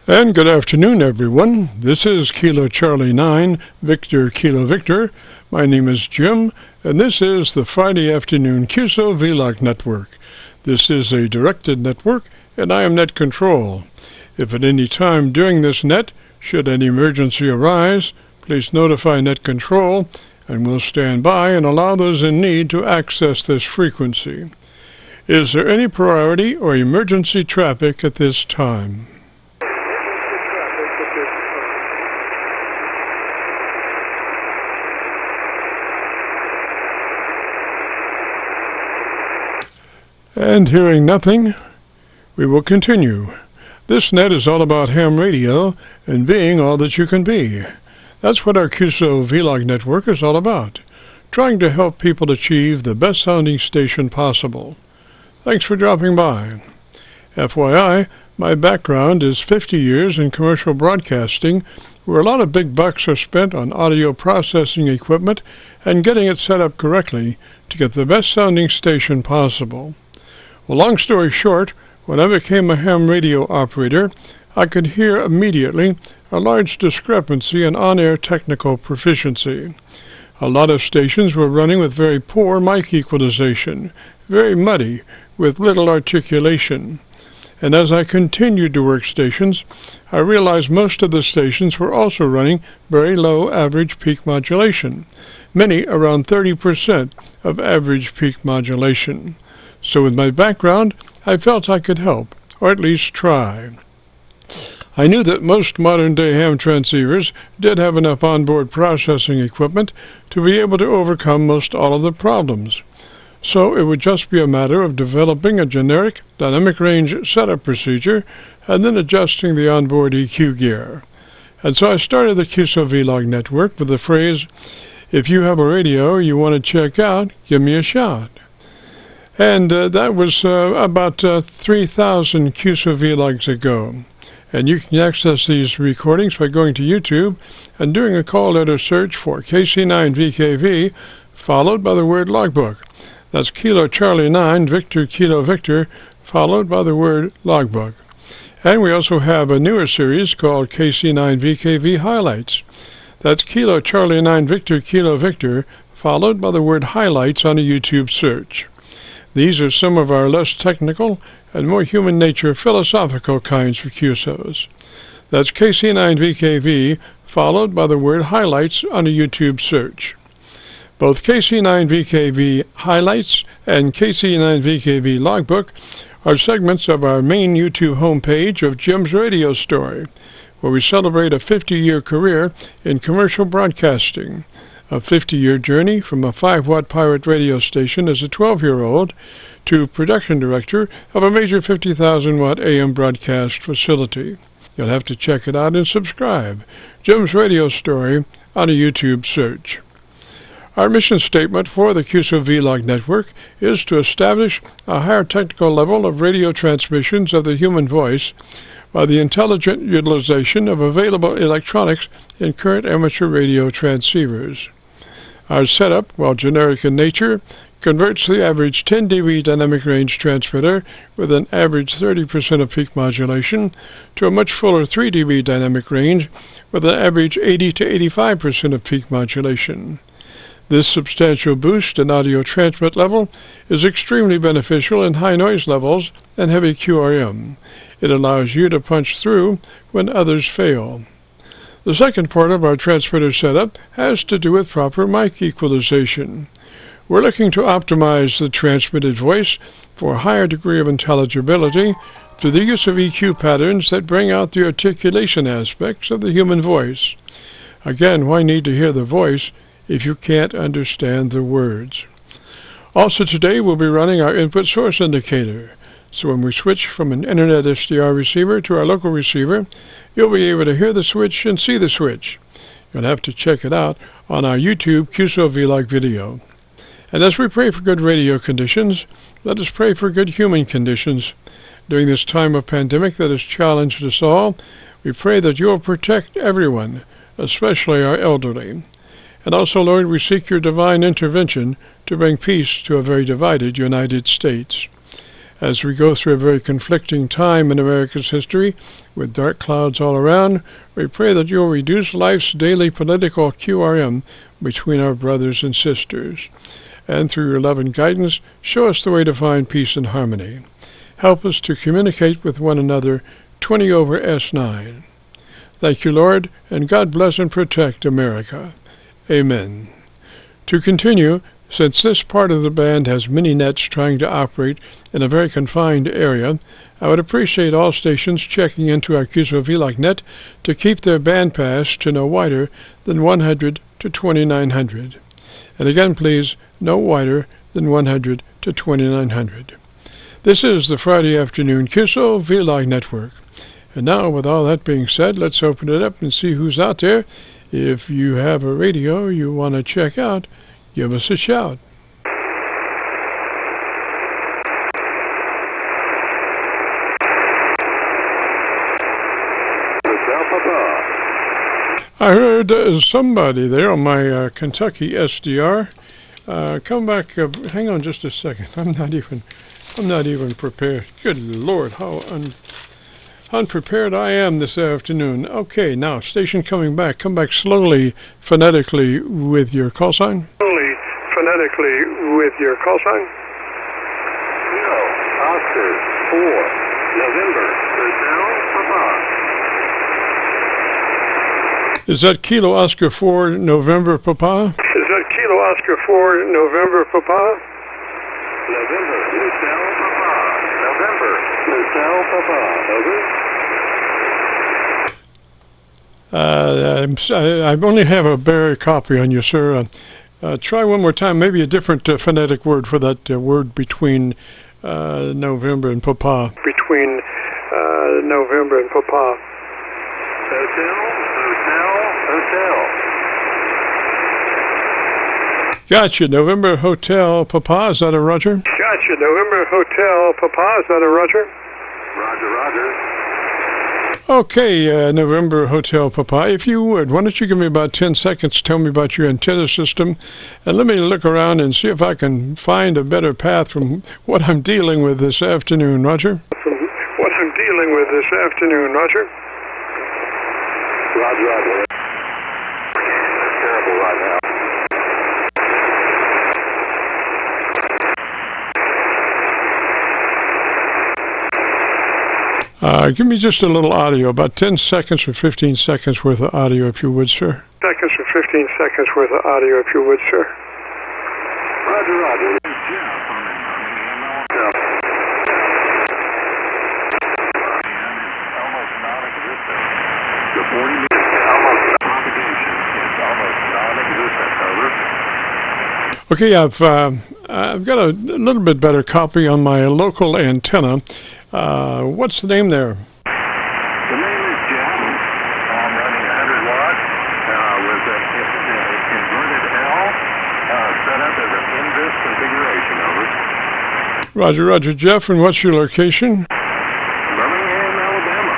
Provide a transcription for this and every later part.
And good afternoon, everyone. This is Kilo Charlie 9, Victor Kilo Victor. My name is Jim, and this is the Friday afternoon Qso-Vlog network. This is a directed network, and I am net control. If at any time during this net, should any emergency arise, please notify net control, and we'll stand by and allow those in need to access this frequency. Is there any priority or emergency traffic at this time? And hearing nothing, we will continue. This net is all about ham radio and being all that you can be. That's what our Qso-Vlog network is all about, trying to help people achieve the best sounding station possible. Thanks for dropping by. FYI, my background is 50 years in commercial broadcasting, where a lot of big bucks are spent on audio processing equipment and getting it set up correctly to get the best sounding station possible. Well, long story short, when I became a ham radio operator, I could hear immediately a large discrepancy in on-air technical proficiency. A lot of stations were running with very poor mic equalization, very muddy, with little articulation. And as I continued to work stations, I realized most of the stations were also running very low average peak modulation, many around 30% of average peak modulation. So with my background, I felt I could help, or at least try. I knew that most modern-day ham transceivers did have enough onboard processing equipment to be able to overcome most all of the problems. So it would just be a matter of developing a generic dynamic range setup procedure and then adjusting the onboard EQ gear. And so I started the Qso-Vlog network with the phrase, "If you have a radio you want to check out, give me a shot." And that was about 3,000 Qso-Vlogs ago. And you can access these recordings by going to YouTube and doing a call letter search for KC9VKV, followed by the word logbook. That's Kilo Charlie 9, Victor Kilo Victor, followed by the word logbook. And we also have a newer series called KC9VKV Highlights. That's Kilo Charlie 9, Victor Kilo Victor, followed by the word highlights on a YouTube search. These are some of our less technical and more human nature philosophical kinds of QSOs. That's KC9VKV, followed by the word highlights on a YouTube search. Both KC9VKV Highlights and KC9VKV Logbook are segments of our main YouTube homepage of Jim's Radio Story, where we celebrate a 50-year career in commercial broadcasting. A 50-year journey from a 5-watt pirate radio station as a 12-year-old to production director of a major 50,000-watt AM broadcast facility. You'll have to check it out and subscribe. Jim's Radio Story on a YouTube search. Our mission statement for the Qso-Vlog network is to establish a higher technical level of radio transmissions of the human voice by the intelligent utilization of available electronics in current amateur radio transceivers. Our setup, while generic in nature, converts the average 10 dB dynamic range transmitter with an average 30% of peak modulation to a much fuller 3 dB dynamic range with an average 80 to 85% of peak modulation. This substantial boost in audio transmit level is extremely beneficial in high noise levels and heavy QRM. It allows you to punch through when others fail. The second part of our transmitter setup has to do with proper mic equalization. We're looking to optimize the transmitted voice for a higher degree of intelligibility through the use of EQ patterns that bring out the articulation aspects of the human voice. Again, why need to hear the voice if you can't understand the words? Also today we'll be running our input source indicator. So when we switch from an internet SDR receiver to our local receiver, you'll be able to hear the switch and see the switch. You'll have to check it out on our YouTube Qso-Vlog video. And as we pray for good radio conditions, let us pray for good human conditions. During this time of pandemic that has challenged us all, we pray that you will protect everyone, especially our elderly. And also, Lord, we seek your divine intervention to bring peace to a very divided United States. As we go through a very conflicting time in America's history, with dark clouds all around, we pray that you'll reduce life's daily political QRM between our brothers and sisters. And through your love and guidance, show us the way to find peace and harmony. Help us to communicate with one another 20 over S9. Thank you, Lord, and God bless and protect America. Amen. To continue, since this part of the band has many nets trying to operate in a very confined area, I would appreciate all stations checking into our Qso-Vlog net to keep their bandpass to no wider than 100 to 2900. And again, please, no wider than 100 to 2900. This is the Friday afternoon Qso-Vlog network. And now, with all that being said, let's open it up and see who's out there. If you have a radio you want to check out, give us a shout. I heard somebody there on my Kentucky SDR. Come back. Hang on just a second. I'm not even prepared. Good Lord, how unprepared I am this afternoon. Okay, now station coming back. Come back slowly, phonetically with your call sign. Slowly, phonetically with your call sign. Kilo, Oscar, 4, November, Hotel, Papa. Is that Kilo Oscar 4 November Papa? Is that Kilo Oscar 4 November Papa? November, Hotel, Papa. November, Hotel, Papa. Over. I only have a bare copy on you, sir. Try one more time, maybe a different phonetic word for that word between November and Papa. Between November and Papa. Hotel, Hotel, Hotel. Gotcha, November Hotel Papa. Is that a Roger? Gotcha, November Hotel Papa. Is that a Roger? Roger, Roger. Okay, November Hotel Papa, if you would, why don't you give me about 10 seconds, tell me about your antenna system, and let me look around and see if I can find a better path from what I'm dealing with this afternoon, Roger? What I'm dealing with this afternoon, Roger? Roger, Roger. It's terrible right now. Give me just a little audio, about 10 seconds or 15 seconds worth of audio, if you would, sir. Seconds or 15 seconds worth of audio, if you would, sir. Roger, Roger. Okay, I've got a little bit better copy on my local antenna. What's the name there? The name is Jeff. I'm running 100 watts with an inverted L set up as an invis configuration, over. Roger, Roger, Jeff, and what's your location? Birmingham, Alabama.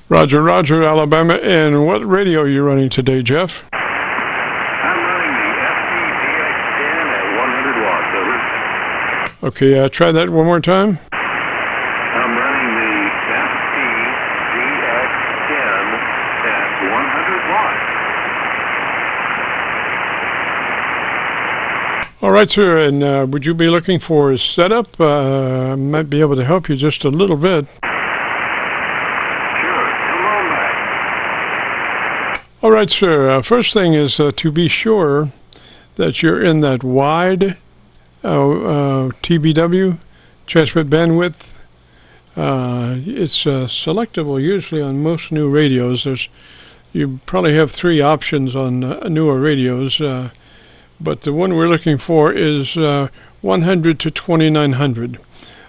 Roger, Roger, Alabama. And what radio are you running today, Jeff? I'm running the FTDX10 at 100 watts, over. Okay, try that one more time. I'm running the FTDX10 at 100 watts. All right, sir, and would you be looking for a setup? I might be able to help you just a little bit. All right, sir. First thing is to be sure that you're in that wide TBW, transmit bandwidth. It's selectable usually on most new radios. You probably have 3 options on newer radios, but the one we're looking for is 100 to 2900.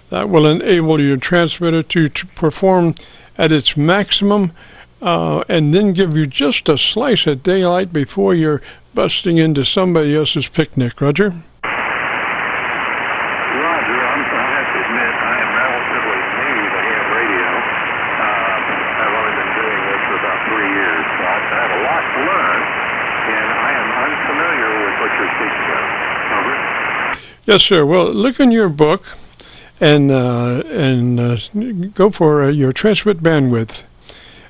That will enable your transmitter to perform at its maximum and then give you just a slice of daylight before you're busting into somebody else's picnic. Roger? Roger, I have to admit I am relatively new to ham radio. I've only been doing this for about 3 years, so I have a lot to learn, and I am unfamiliar with what you're speaking of. Yes, sir. Well, look in your book and go for your transmit bandwidth.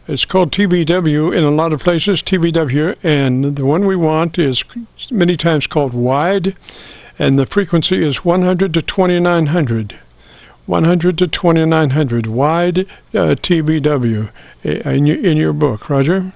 It's called TBW in a lot of places, TBW, and the one we want is many times called wide, and the frequency is 100 to 2900. 100 to 2900, wide TBW in your book. Roger? Roger.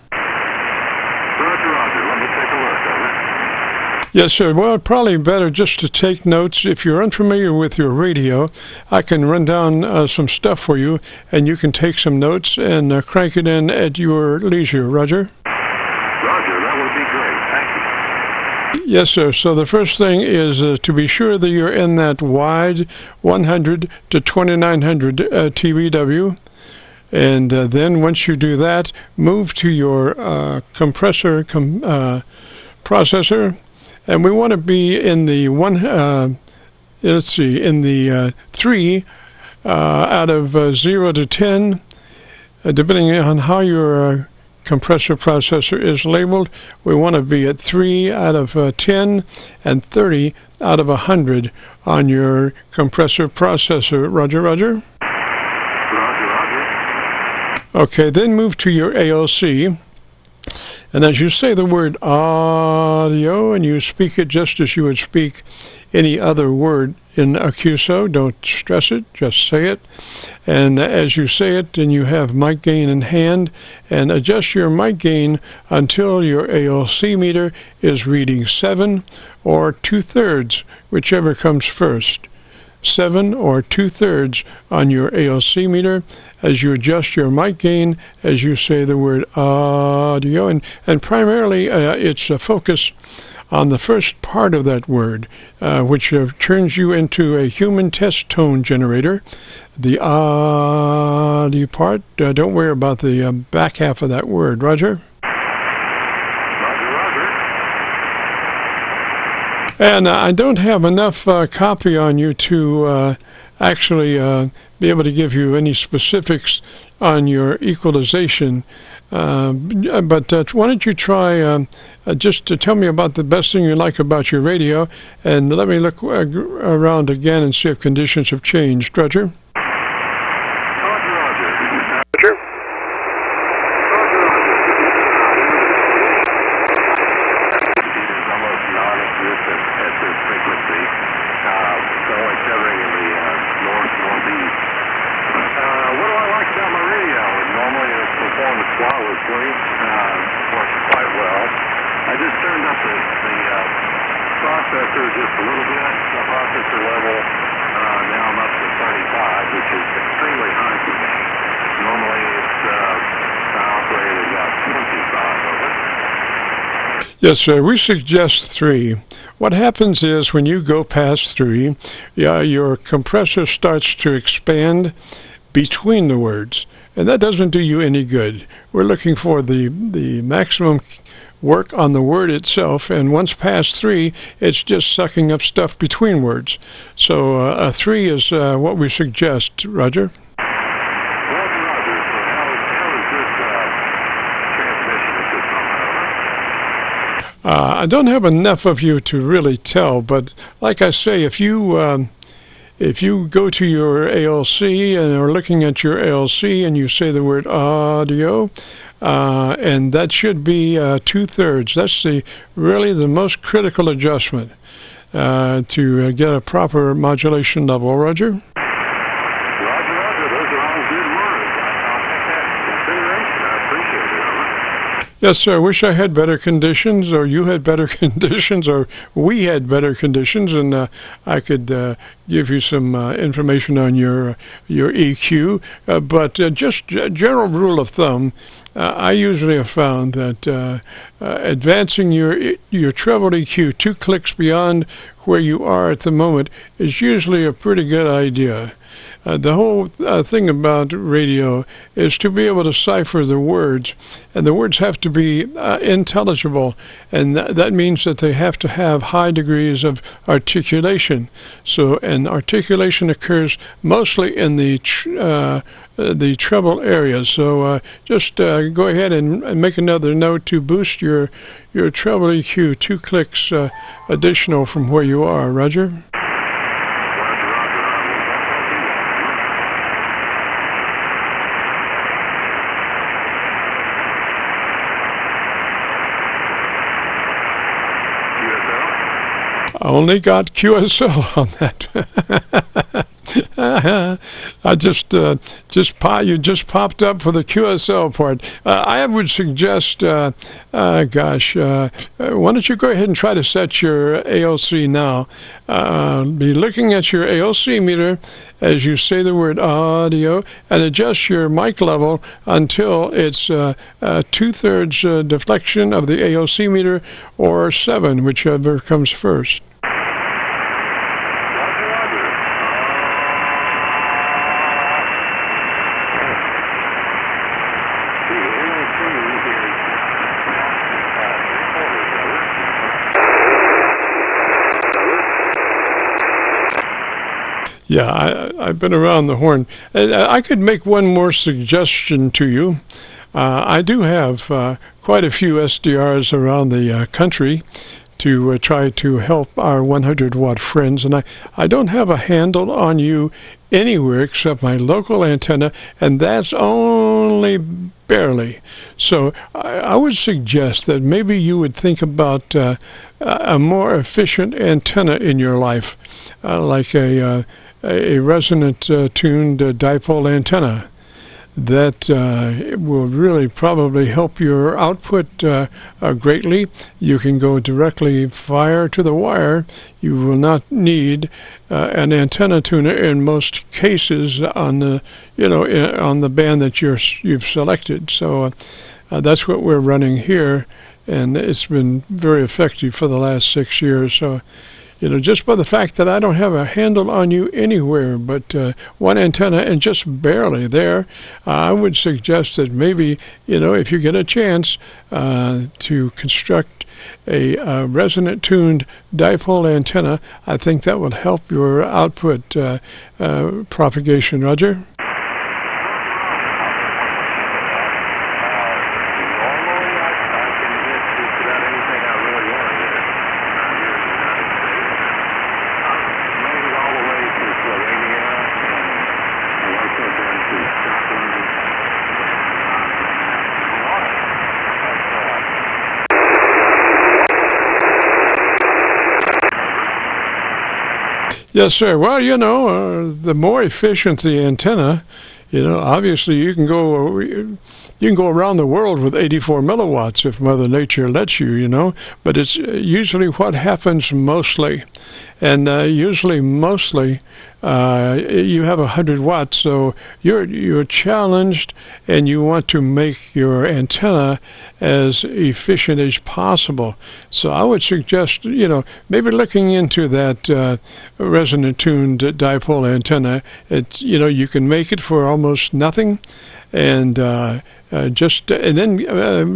Let me take a look. Over. Yes, sir. Well, probably better just to take notes. If you're unfamiliar with your radio, I can run down some stuff for you, and you can take some notes and crank it in at your leisure. Roger? Roger, that would be great. Thank you. Yes, sir. So the first thing is to be sure that you're in that wide 100 to 2900 TBW. And then once you do that, move to your compressor processor. And we want to be in the in the 3 out of 0 to 10, depending on how your compressor processor is labeled. We want to be at 3 out of 10 and 30 out of 100 on your compressor processor. Roger, Roger? Roger. Okay, then move to your ALC. And as you say the word audio, and you speak it just as you would speak any other word in a QSO, don't stress it, just say it. And as you say it, then you have mic gain in hand, and adjust your mic gain until your ALC meter is reading 7 or 2/3, whichever comes first. 7 or 2/3 on your ALC meter as you adjust your mic gain as you say the word audio, and primarily it's a focus on the first part of that word, which turns you into a human test tone generator. The audio part, don't worry about the back half of that word. Roger? And I don't have enough copy on you to actually be able to give you any specifics on your equalization. But why don't you try just to tell me about the best thing you like about your radio, and let me look around again and see if conditions have changed. Roger? Roger. Works quite well. I just turned up the processor just a little bit, the processor level. Now I'm up to 35, which is extremely high for me. Normally it's operated at 25 over. Yes, sir. We suggest 3. What happens is when you go past 3, your compressor starts to expand between the words. And that doesn't do you any good. We're looking for the maximum work on the word itself, and once past 3, it's just sucking up stuff between words. So a 3 is what we suggest. Roger? Roger. So how is this transmission at this moment? I don't have enough of you to really tell, but like I say, if you go to your ALC and are looking at your ALC and you say the word audio, and that should be 2/3. That's really the most critical adjustment to get a proper modulation level. Roger? Roger. Those are all good words. I'll take that into consideration. I appreciate it. Yes, sir. I wish I had better conditions, or you had better conditions, or we had better conditions, and I could give you some information on your EQ. But just general rule of thumb, I usually have found that advancing your treble EQ 2 clicks beyond where you are at the moment is usually a pretty good idea. The whole thing about radio is to be able to cipher the words, and the words have to be intelligible, and that means that they have to have high degrees of articulation. So, and articulation occurs mostly in the treble area. So just go ahead and make another note to boost your treble EQ 2 clicks additional from where you are. Roger? Roger. I only got QSL on that. I you just popped up for the QSL part. I would suggest, why don't you go ahead and try to set your ALC now? Be looking at your ALC meter as you say the word audio and adjust your mic level until it's 2/3 deflection of the ALC meter or 7, whichever comes first. Yeah, I've been around the horn. I could make one more suggestion to you. I do have quite a few SDRs around the country to try to help our 100-watt friends, and I don't have a handle on you anywhere except my local antenna, and that's only barely. So I would suggest that maybe you would think about a more efficient antenna in your life, like a resonant tuned dipole antenna that will really probably help your output greatly. You can go directly fire to the wire. You will not need an antenna tuner in most cases on the on the band that you've selected. So that's what we're running here, and it's been very effective for the last 6 years. So just by the fact that I don't have a handle on you anywhere but one antenna and just barely there, I would suggest that maybe, if you get a chance to construct a resonant-tuned dipole antenna, I think that will help your output propagation. Roger? Yes, sir. Well, the more efficient the antenna, obviously you can go around the world with 84 milliwatts if Mother Nature lets you, but it's usually what happens mostly. And usually mostly you have 100 watts, so you're challenged and you want to make your antenna as efficient as possible. So I would suggest, maybe looking into that resonant tuned dipole antenna. You can make it for almost nothing, and then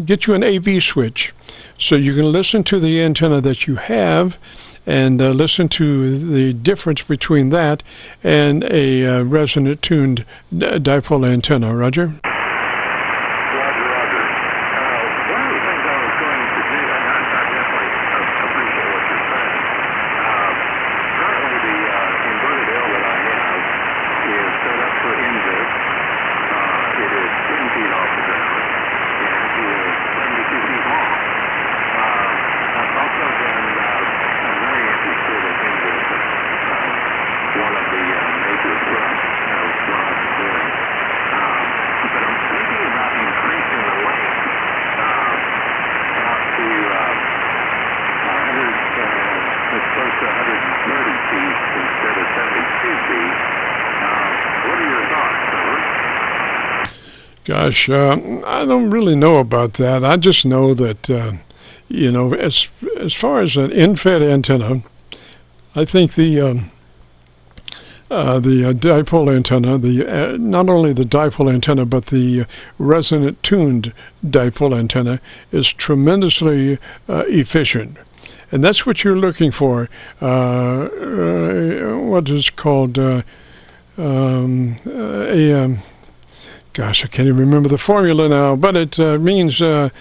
get you an AV switch, so you can listen to the antenna that you have and listen to the difference between that and a resonant tuned dipole antenna. Roger? Roger. One of the things I was going to do, and I definitely appreciate what you're saying. Currently, the inverted L that I have is set up for invis. It is 10 feet off the ground, and it is 72 feet long. I've also been very interested in invis. One of the major thrusts of what I'm doing. But I'm thinking about increasing the length out to 100, it's close to 130 feet instead of 72 feet. What are your thoughts, Trevor? Gosh, I don't really know about that. I just know that, as far as an in-fed antenna, I think the dipole antenna, not only the dipole antenna, but the resonant tuned dipole antenna is tremendously efficient. And that's what you're looking for. What is called gosh, I can't even remember the formula now, but it means your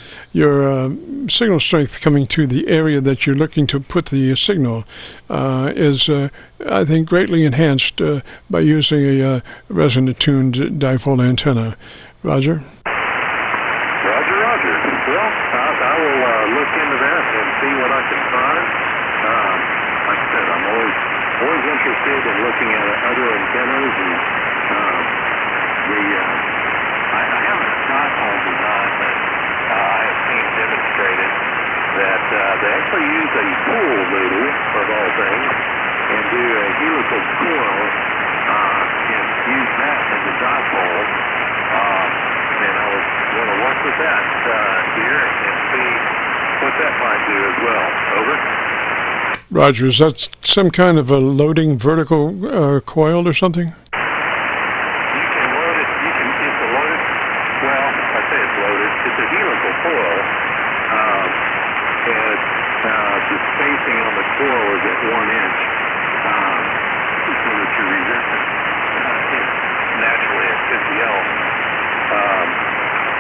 signal strength coming to the area that you're looking to put the signal is, I think, greatly enhanced by using a resonant-tuned dipole antenna. Roger? Roger. Well, I will look into that and see what I can find. Like I with that here and see what that might do as well. Over. Roger. Is that some kind of a loading vertical coil or something? You can load it. It's a loaded. Well, I say it's loaded. It's a helical coil, and the spacing on the coil is at 1 inch, so that your resistance is naturally at 50 ohm.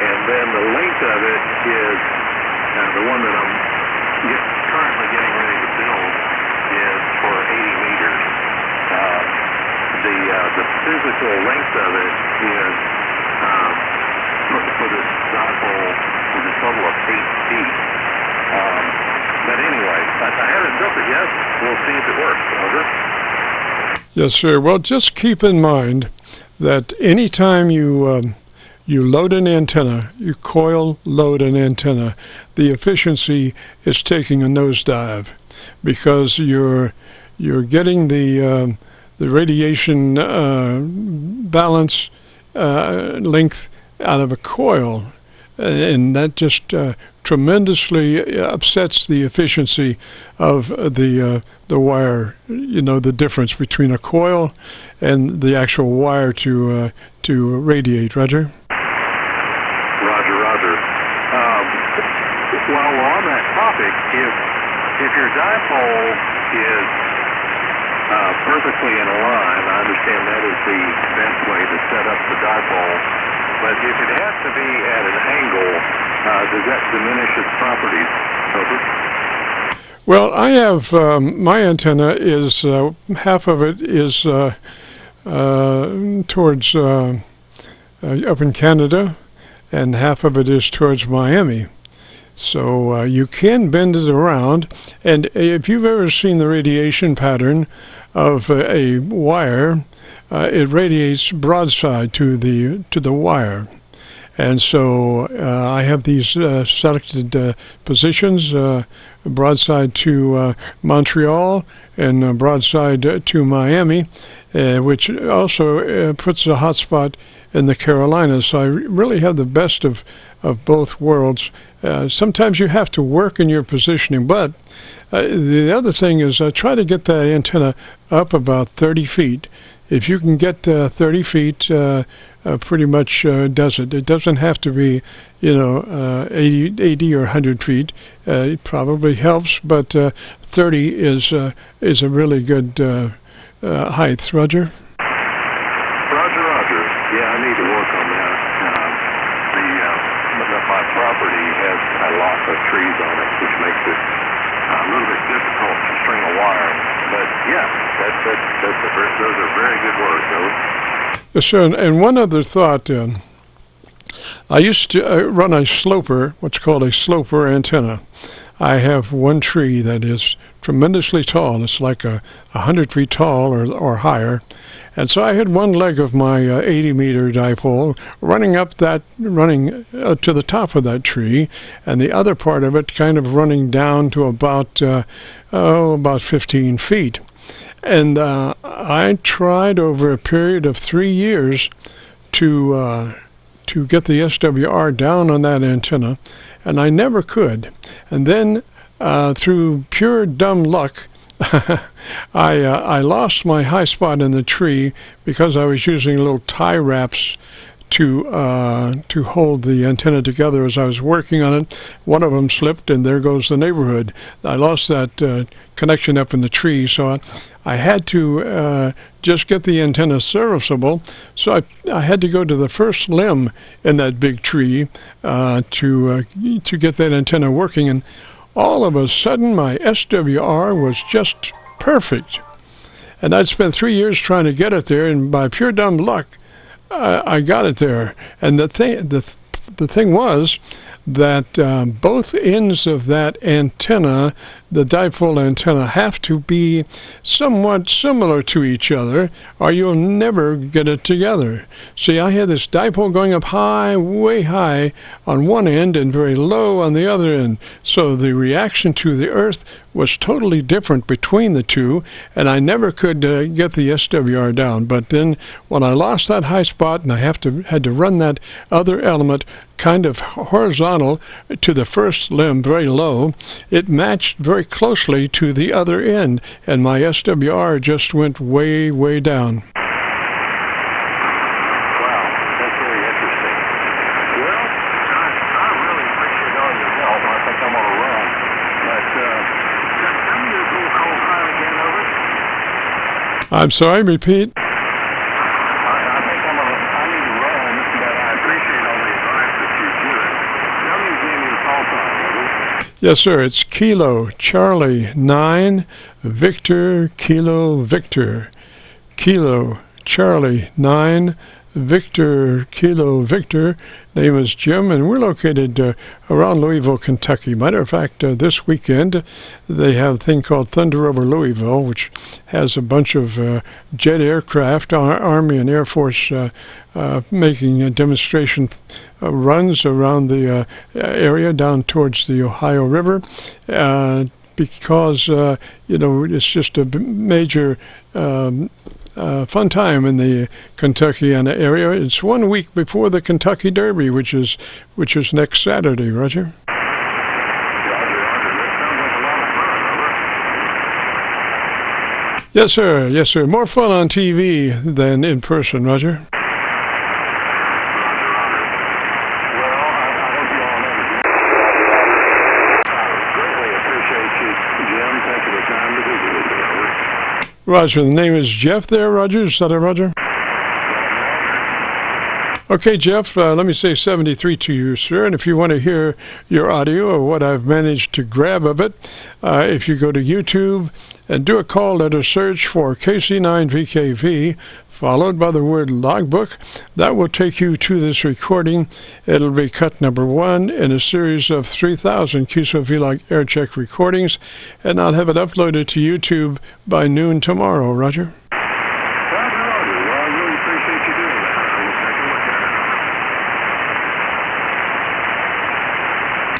And then the length of it is the one that I'm currently getting ready to build is for 80 meters. The physical length of it is for this dipole is a total of 8 feet. But anyway, I haven't built it yet. We'll see if it works. Over. Yes, sir. Well, just keep in mind that anytime you load an antenna, you coil load an antenna, the efficiency is taking a nosedive because you're getting the radiation balance length out of a coil, and that just tremendously upsets the efficiency of the wire. You know, the difference between a coil and the actual wire to radiate. Roger. Roger. While we're on that topic, if your dipole is perfectly in a line, I understand that is the best way to set up the dipole. But if it has to be at an angle, does that diminish its properties? Over. Well, I have my antenna is half of it is towards up in Canada, and half of it is towards Miami. So you can bend it around, and if you've ever seen the radiation pattern of a wire, it radiates broadside to the wire. And so I have these selected positions, broadside to Montreal and broadside to Miami, which also puts a hot spot in the Carolinas. So I really have the best of both worlds. Sometimes you have to work in your positioning, but the other thing is try to get that antenna up about 30 feet. If you can get 30 feet, pretty much does it. It doesn't have to be, 80 or 100 feet. It probably helps, but 30 is a really good height. Roger? Roger. Yeah, I need to work on that. My property has a lot of trees on it, which makes it a little bit difficult to string a wire. But yeah, those are very good words, though. Yes, sir. And one other thought. I used to run a sloper, what's called a sloper antenna. I have one tree that is tremendously tall. It's like 100 feet tall or higher. And so I had one leg of my 80-meter dipole running to the top of that tree, and the other part of it kind of running down to about 15 feet. And I tried over a period of 3 years to get the SWR down on that antenna, and I never could. And then through pure dumb luck, I lost my high spot in the tree because I was using little tie wraps to hold the antenna together as I was working on it. One of them slipped, and there goes the neighborhood. I lost that connection up in the tree, so I had to just get the antenna serviceable. So I had to go to the first limb in that big tree to get that antenna working, and all of a sudden my SWR was just perfect. And I'd spent 3 years trying to get it there, and by pure dumb luck, I got it there. And the thing was that both ends of that antenna the dipole antenna have to be somewhat similar to each other, or you'll never get it together. See, I had this dipole going up high, way high on one end and very low on the other end. So the reaction to the Earth was totally different between the two, and I never could get the SWR down. But then when I lost that high spot and I had to run that other element kind of horizontal to the first limb, very low, it matched very closely to the other end, and my SWR just went way, way down. Wow, that's very interesting. Well, I really appreciate all your help. I think I'm on a run. But tell me your little call sign again, over. I'm sorry, repeat. I think I need to run, but I appreciate all the advice that you've given. Tell me again your call sign, over. Yes, sir. It's Kilo Charlie 9 Victor Kilo Victor. Kilo Charlie 9 Victor Kilo Victor. Name is Jim, and we're located around Louisville, Kentucky. Matter of fact, this weekend they have a thing called Thunder Over Louisville, which has a bunch of jet aircraft, Army and Air Force, making demonstration runs around the area down towards the Ohio River, because it's just a major fun time in the Kentuckiana area. It's 1 week before the Kentucky Derby, which is next Saturday. Roger. Roger. That sounds like a lot of fun, over. Yes, sir. Yes, sir. More fun on TV than in person. Roger. Roger. Well, I hope you all know that. I greatly appreciate you, Jim, taking the time to visit with me, over. Roger. The name is Jeff there, Roger. Is that it, Roger? Okay, Jeff, let me say 73 to you, sir. And if you want to hear your audio or what I've managed to grab of it, if you go to YouTube and do a call letter search for KC9VKV, followed by the word logbook, that will take you to this recording. It'll be cut number 1 in a series of 3,000 Qso-Vlog Aircheck recordings, and I'll have it uploaded to YouTube by noon tomorrow. Roger. Roger. Well, I really appreciate you doing that. I will take a look at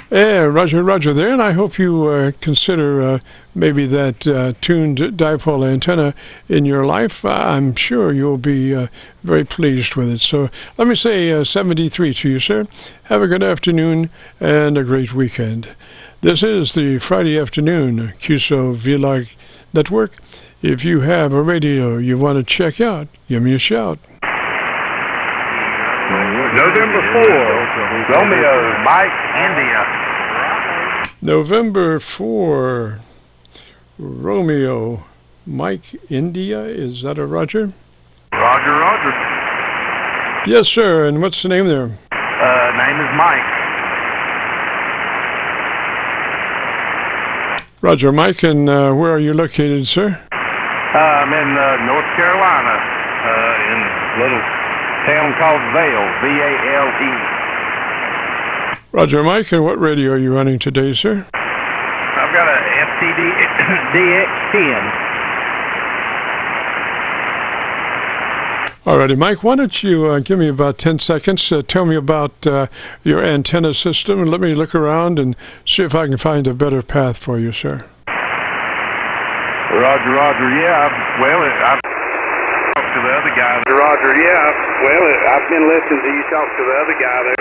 it. Yeah, Roger there, and I hope you consider maybe that tuned dipole antenna in your life. I'm sure you'll be very pleased with it. So let me say 73 to you, sir. Have a good afternoon and a great weekend. This is the Friday afternoon Qso-Vlog Network. If you have a radio you want to check out, give me a shout. November 4, Romeo, Mike, India. November 4, Romeo, Mike, India. Is that a Roger? Roger. Yes, sir. And what's the name there? Name is Mike. Roger, Mike. And where are you located, sir? I'm in North Carolina, in a little town called Vale, V-A-L-E. Roger, Mike. And what radio are you running today, sir? I've got a FTD DX10. Alrighty, Mike, why don't you give me about 10 seconds, tell me about your antenna system, and let me look around and see if I can find a better path for you, sir. Roger, yeah. I've talked to the other guy. Roger, yeah. I've been listening to you talk to the other guy there.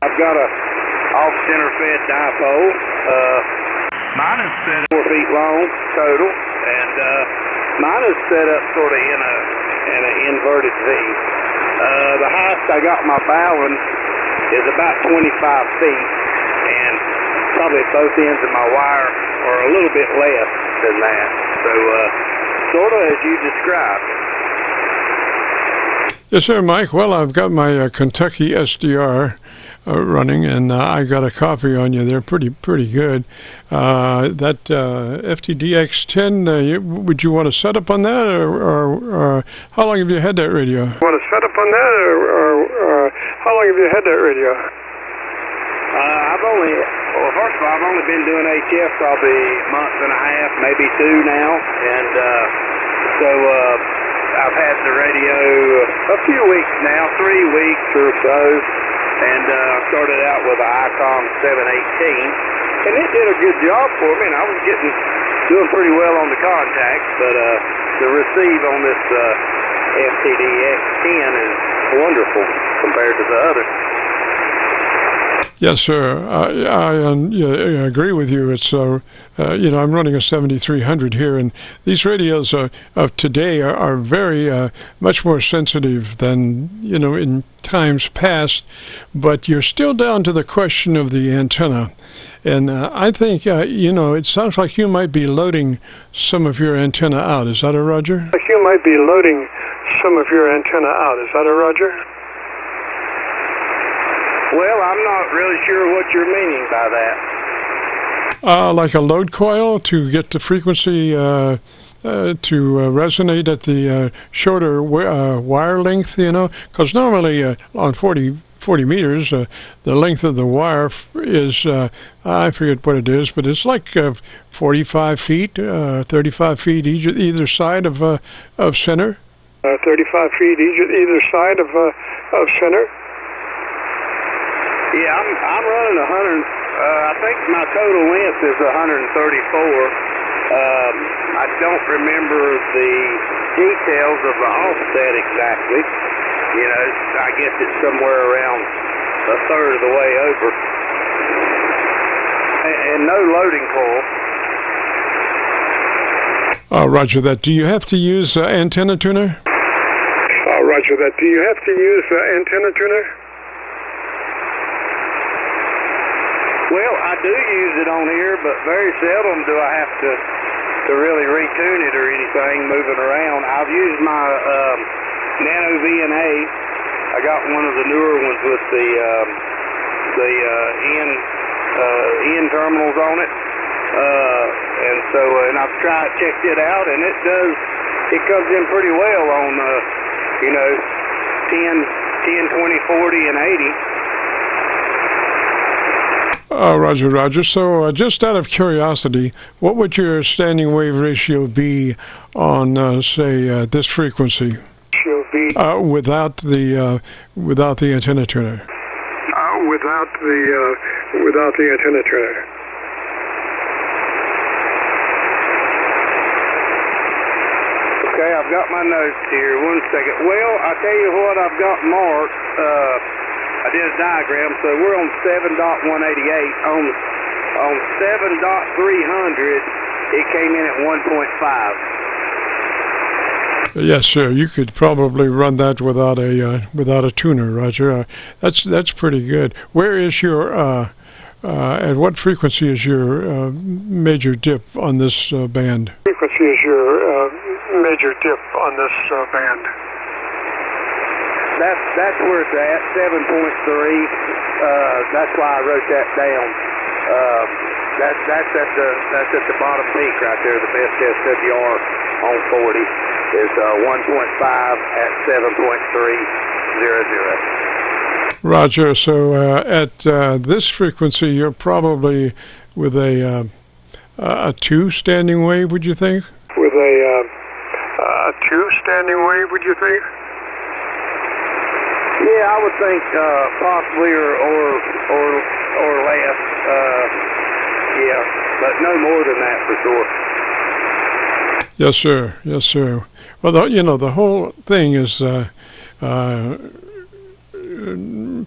I've got a off-center fed dipole. Mine is set up 4 feet long total, and mine is set up sort of in an inverted V. The highest I got my bowing is about 25 feet, and probably both ends of my wire are a little bit less than that. So, sort of as you described. Yes, sir, Mike. Well, I've got my Kentucky SDR running, and I got a copy on you there. Pretty good. That FTDX10, would you want to set up on that, or how long have you had that radio? Want to set up on that, or how long have you had that radio? Well, first of all, I've only been doing HF probably a month and a half, maybe two now, and so I've had the radio a few weeks now, 3 weeks or so, and I started out with an ICOM 718, and it did a good job for me, and I was doing pretty well on the contacts, but the receive on this FTD X10 is wonderful compared to the others. Yes, sir. I agree with you. It's I'm running a 7300 here, and these radios of today are very much more sensitive than in times past. But you're still down to the question of the antenna, and I think it sounds like you might be loading some of your antenna out. Is that a Roger? You might be loading some of your antenna out. Is that a Roger? Well, I'm not really sure what you're meaning by that. Like a load coil to get the frequency to resonate at the shorter wire length, because normally on 40 meters, the length of the wire is, I forget what it is, but it's like 45 feet, 35 feet either side of center. 35 feet either side of center. Yeah, I'm running 100. I think my total length is 134. I don't remember the details of the offset exactly. I guess it's somewhere around a third of the way over. And no loading coil. Roger that. Do you have to use antenna tuner? Roger that. Do you have to use antenna tuner? Well, I do use it on here, but very seldom do I have to really retune it or anything moving around. I've used my Nano VNA. I got one of the newer ones with the N terminals on it, and I've checked it out, and it comes in pretty well on 10, 20, 40, and 80. Roger. So just out of curiosity, what would your standing wave ratio be on, say, this frequency? Without the antenna tuner. Without the antenna tuner. Okay, I've got my notes here. 1 second. Well, I tell you what, I've got marked. I did a diagram, so we're on 7.188. On 7.300, it came in at 1.5. Yes, sir. You could probably run that without a tuner, Roger. That's pretty good. Where is your at what frequency is your major dip on this band? Frequency is your major dip on this band. That's where it's at, 7.3. That's why I wrote that down. That's at the bottom peak right there. The best SWR on 40 is 1.5 at 7.300. Roger. So at this frequency, you're probably with a 2 standing wave, would you think? With a 2 standing wave, would you think? Yeah, I would think possibly or less. Yeah, but no more than that for sure. Yes, sir. Yes, sir. Well, the whole thing is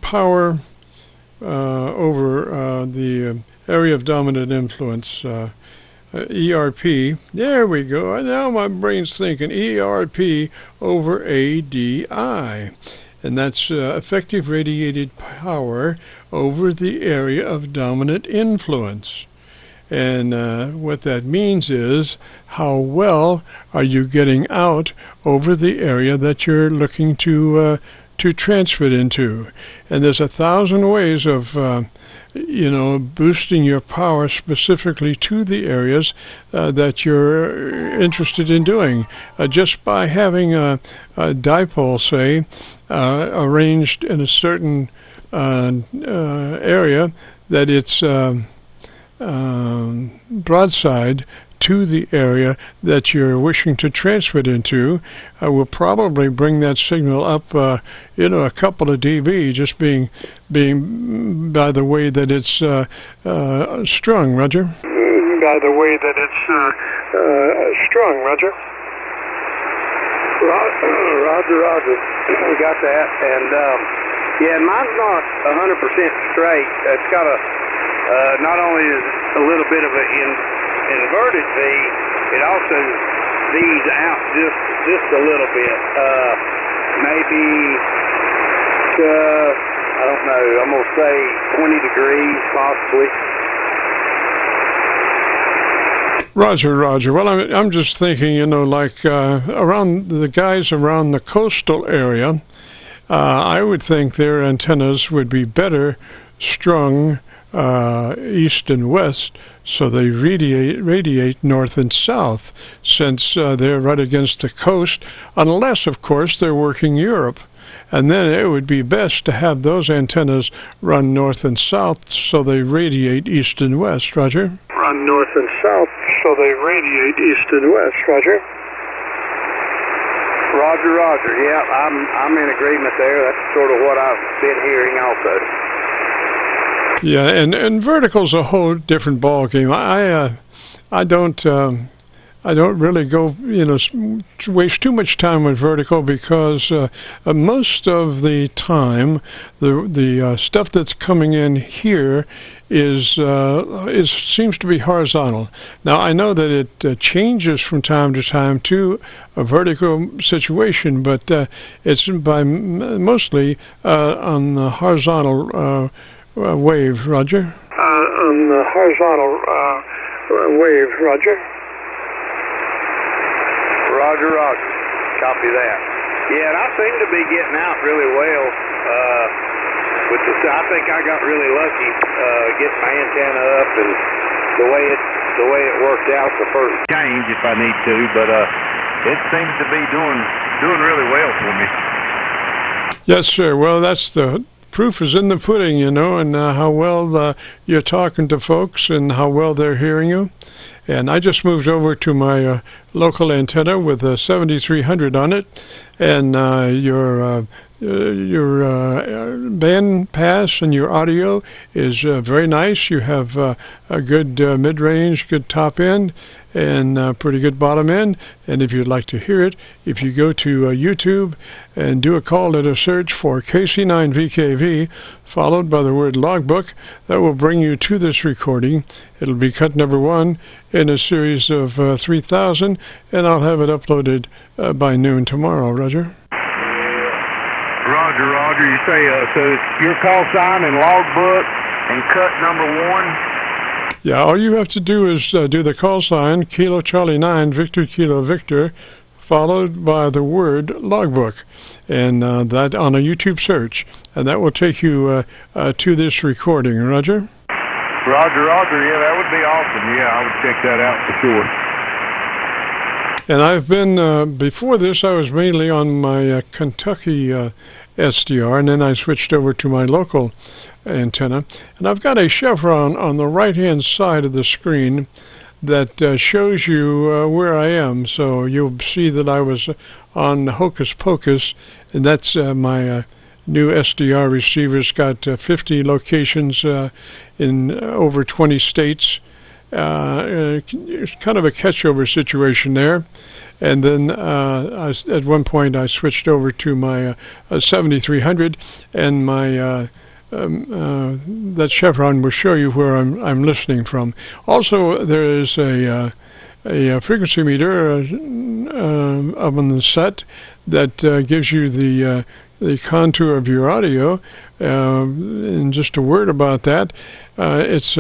power over the area of dominant influence. ERP. There we go. Now my brain's thinking ERP over ADI. And that's effective radiated power over the area of dominant influence. And what that means is how well are you getting out over the area that you're looking to transfer it into. And there's 1,000 ways of boosting your power specifically to the areas that you're interested in doing. Just by having a dipole, say, arranged in a certain area, that it's broadside to the area that you're wishing to transmit into, will probably bring that signal up, a couple of dB, just being by the way that it's strung, Roger. By the way that it's strung, Roger. Roger. We got that. And, mine's not 100% straight. It's got not only is a little bit of an inverted V, it also V's out just a little bit. Maybe, I don't know, I'm going to say 20 degrees possibly. Roger. Well, I'm just thinking, around the guys around the coastal area, I would think their antennas would be better strung east and west, so they radiate north and south, since they're right against the coast, unless, of course, they're working Europe. And then it would be best to have those antennas run north and south, so they radiate east and west, Roger. Run north and south, so they radiate east and west, Roger. Roger. Yeah, I'm in agreement there. That's sort of what I've been hearing also. Yeah, and vertical's a whole different ballgame. I don't really go, waste too much time with vertical, because most of the time the stuff that's coming in here seems to be horizontal. Now, I know that it changes from time to time to a vertical situation, but it's mostly on the horizontal wave, Roger. On the horizontal wave, Roger. Roger. Copy that. Yeah, and I seem to be getting out really well. I think I got really lucky getting my antenna up, and the way it worked out the first change if I need to, but it seems to be doing really well for me. Yes, sir. Well, that's the proof is in the pudding, and how well you're talking to folks and how well they're hearing you. And I just moved over to my local antenna with a 7300 on it, and your band pass and your audio is very nice. You have a good mid-range, good top end, and pretty good bottom end. And if you'd like to hear it, if you go to YouTube and do a call letter search for KC9VKV, followed by the word logbook, that will bring you to this recording. It'll be cut number 1 in a series of 3,000, and I'll have it uploaded by noon tomorrow, Roger. Roger. You say, so it's your call sign and logbook and cut number 1? Yeah, all you have to do is do the call sign, Kilo Charlie 9, Victor Kilo Victor, followed by the word logbook, and that on a YouTube search, and that will take you to this recording, Roger? Roger. Yeah, that would be awesome. Yeah, I would check that out for sure. And I've been, before this, I was mainly on my Kentucky SDR, and then I switched over to my local antenna. And I've got a chevron on the right-hand side of the screen that shows you where I am. So you'll see that I was on Hocus Pocus, and that's my new SDR receiver's got 50 locations in over 20 states. It's kind of a catch-over situation there. And then at one point I switched over to my 7300, and my that chevron will show you where I'm listening from. Also, there is a frequency meter up on the set that gives you the contour of your audio. And just a word about that, it's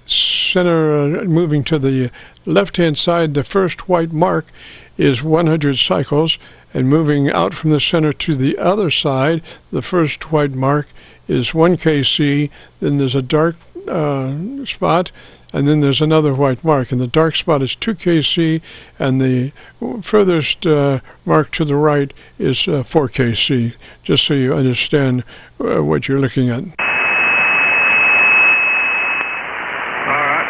center moving to the left-hand side. The first white mark is 100 cycles, and moving out from the center to the other side, the first white mark is 1 kc. Then there's a dark spot, and then there's another white mark, and the dark spot is 2 kc, and the furthest mark to the right is 4 kc, just so you understand what you're looking at.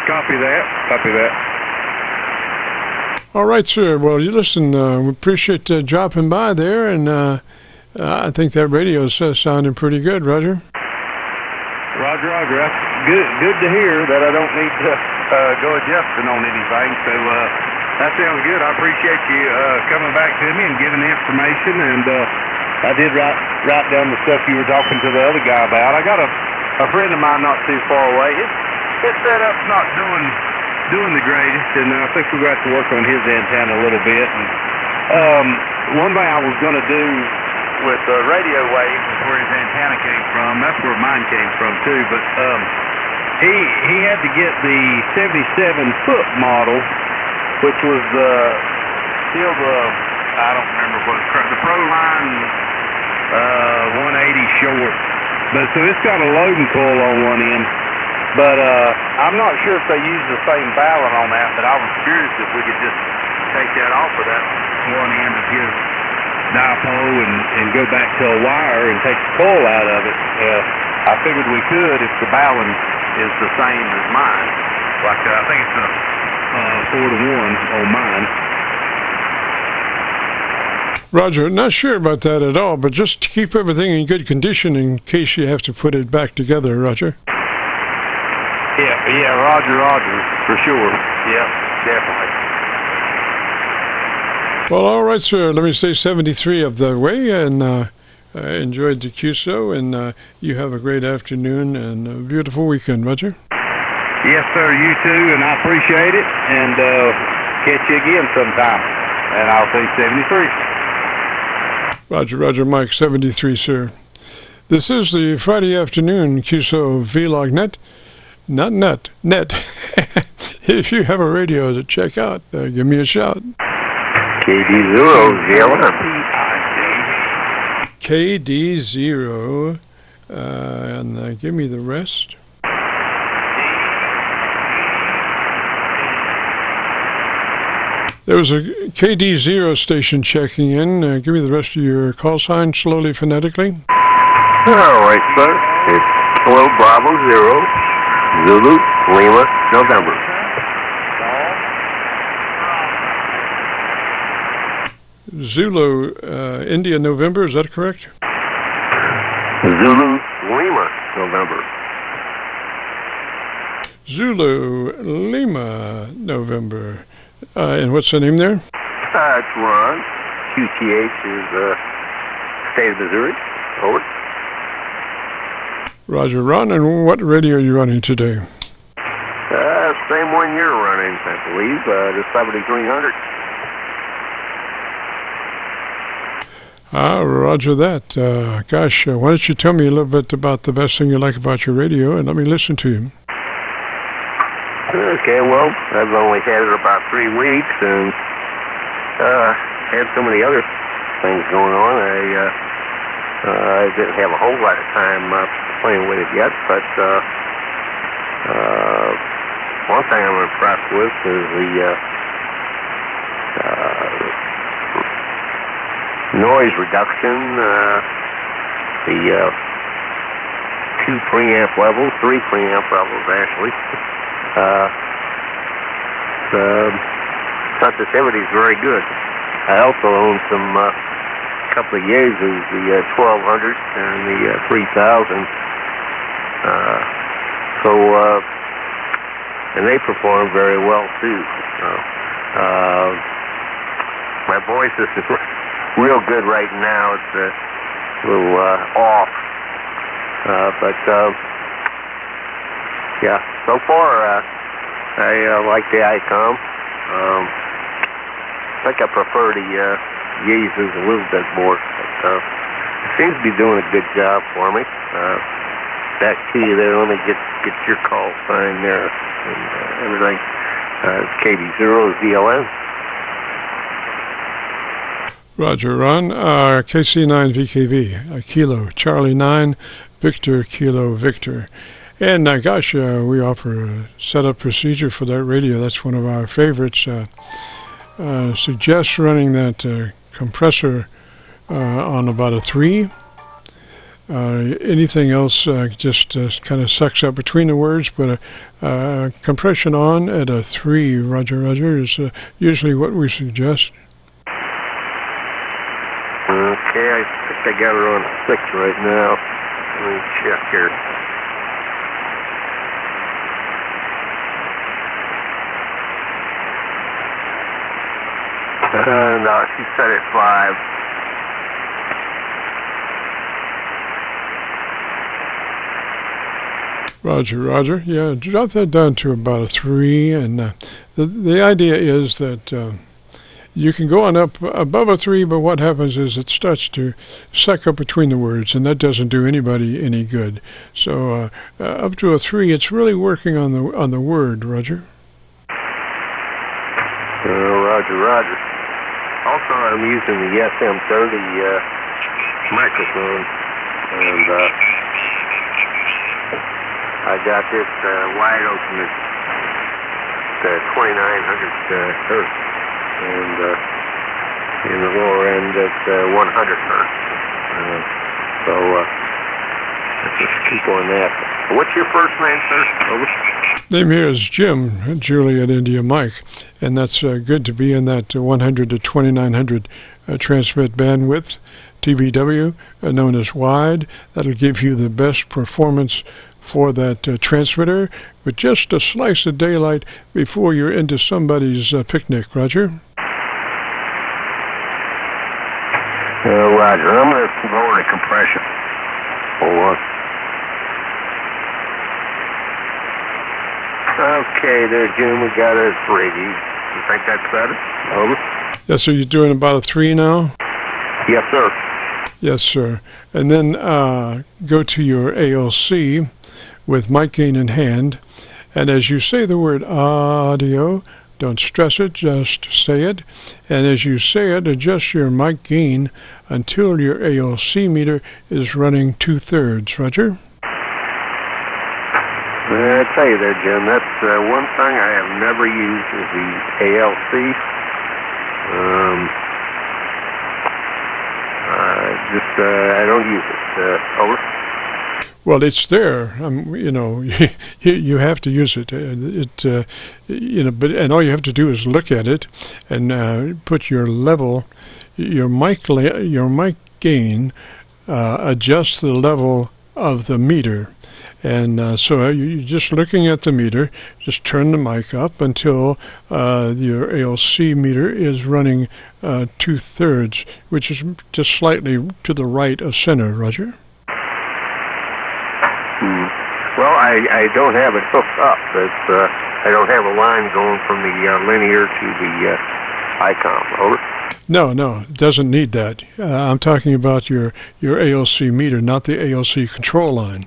Copy that. Copy that. All right, sir. Well, you listen, we appreciate dropping by there, and I think that radio is sounding pretty good, Roger. Roger, Roger. That's good to hear that I don't need to go adjusting on anything. So that sounds good. I appreciate you coming back to me and giving the information. And I did write down the stuff you were talking to the other guy about. I got a friend of mine not too far away. His setup's not doing the greatest, and I think we're going to have to work on his antenna a little bit. And one thing I was going to do with the radio waves is where his antenna came from. That's where mine came from too. But he had to get the 77-foot model, which was still I don't remember what it's called, the ProLine 180 short. But so it's got a loading coil on one end. But I'm not sure if they use the same balun on that, but I was curious if we could just take that off of that one end of his dipole and go back to a wire and take the coil out of it. I figured we could if the balun is the same as mine. Like I think it's a 4-to-1 on mine. Roger, not sure about that at all, but just to keep everything in good condition in case you have to put it back together, Roger. Yeah, Roger, for sure. Yeah, definitely. Well, all right, sir. Let me say 73 of the way, and I enjoyed the QSO, and you have a great afternoon and a beautiful weekend, Roger. Yes, sir, you too, and I appreciate it, and catch you again sometime, and I'll say 73. Roger, Mike, 73, sir. This is the Friday afternoon Qso-Vlog net. Not net. If you have a radio to check out, give me a shout. KD0, KD0, and give me the rest. There was a KD0 station checking in. Give me the rest of your call sign slowly, phonetically. All right, sir. It's Kilo Bravo 0, Zulu, Lima, November. Zulu, India, November, is that correct? Zulu, Lima, November. Zulu, Lima, November. And what's the name there? It's Ron. QTH is State of Missouri. Over. Roger, Ron. And what radio are you running today? Same one you're running, I believe, the 7300. Roger that. Gosh, why don't you tell me a little bit about the best thing you like about your radio, and let me listen to you. Okay, well, I've only had it about 3 weeks, and had so many other things going on. I didn't have a whole lot of time playing with it yet, but one thing I'm impressed with is the noise reduction, the 2 preamp levels, 3 preamp levels actually. The sensitivity is very good. I also own some couple of Yezus, the 1200 and the 3000. And they perform very well too. My voice is real good right now. It's a little off, but yeah. So far, I like the ICOM. I think I prefer the Yezus a little bit more. But, it seems to be doing a good job for me. Back to you there. Let me get your call sign there and everything. It's KD0 ZLN. Roger, Ron. KC9VKV, Kilo, Charlie 9, Victor, Kilo, Victor. And gosh, we offer a setup procedure for that radio. That's one of our favorites. Suggest running that compressor on about a 3. Anything else just kind of sucks up between the words, but compression on at a 3, Roger, is usually what we suggest. Okay, I think I got her on 6 right now. Let me check here. No, she set at 5. Roger. Yeah, drop that down to about a 3, and the idea is that you can go on up above a 3, but what happens is it starts to suck up between the words, and that doesn't do anybody any good. So up to a 3, it's really working on the word, Roger. Roger. Also, I'm using the SM30 microphone, and I got this wide open at 2,900 hertz, and in the lower end at 100 hertz. So let's just keep on that. What's your first name, sir? Over. Name here is Jim, Juliet India Mike, and that's good to be in that 100 to 2,900 transmit bandwidth, TVW, known as wide. That'll give you the best performance for that transmitter with just a slice of daylight before you're into somebody's picnic, Roger. Roger. I'm going to lower the compression. Hold on. Okay, there, Jim, we got a 3. You think that's better? Over. Yes, so you're doing about a 3 now? Yes, sir. Yes, sir. And then go to your ALC with mic gain in hand, and as you say the word audio, don't stress it, just say it, and as you say it, adjust your mic gain until your ALC meter is running 2/3, Roger? I tell you there, Jim, that's one thing I have never used is the ALC. I don't use it. Over. Well, it's there. You have to use it. But all you have to do is look at it and put your level, your mic gain, adjust the level of the meter. And so you're just looking at the meter, just turn the mic up until your ALC meter is running 2/3, which is just slightly to the right of center, Roger. Well, I don't have it hooked up. I don't have a line going from the linear to the icon. Over. No, it doesn't need that. I'm talking about your ALC meter, not the ALC control line.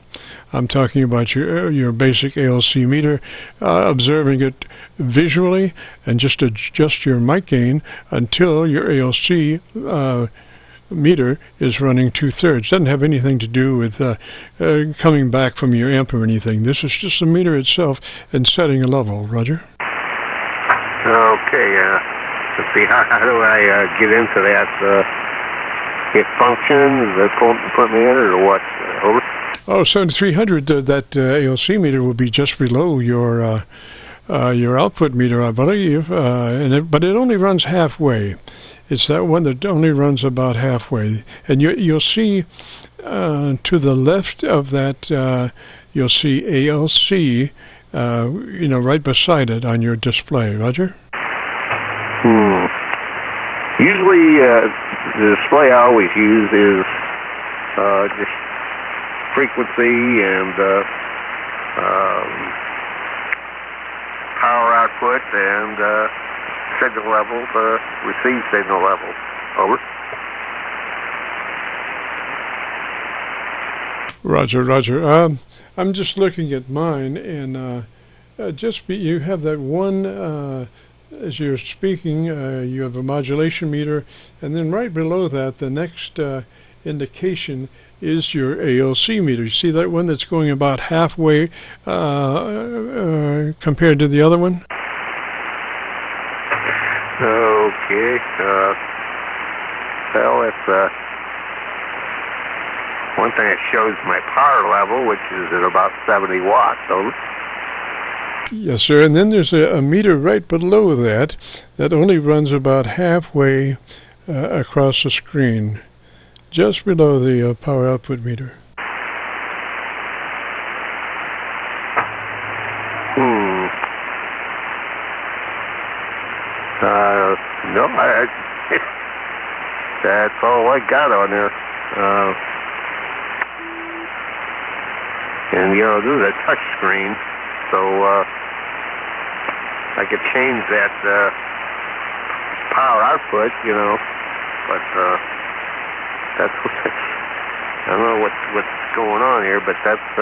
I'm talking about your basic ALC meter, observing it visually, and just adjust your mic gain until your ALC meter is running 2/3. Doesn't have anything to do with coming back from your amp or anything. This is just the meter itself and setting a level, Roger. Okay, let's see, how do I get into that? Hit function, put me in it, or what? Over. Oh, 7300, that ALC meter will be just below your output meter, I believe, but it only runs halfway. It's that one that only runs about halfway. And you'll see to the left of that, you'll see ALC, right beside it on your display, Roger? Usually, the display I always use is just frequency and power output and signal level, receive signal level. Over. Roger. I'm just looking at mine, and you have that one. As you're speaking, you have a modulation meter, and then right below that, the next indication is your ALC meter. You see that one that's going about halfway compared to the other one? Okay. Well, it's one thing it shows my power level, which is at about 70 watts. Over. Yes, sir. And then there's a meter right below that only runs about halfway across the screen, just below the power output meter. No, that's all I got on there. And, you know, this is a touch screen, so I could change that power output, you know, but that's what, I don't know what's going on here, but that's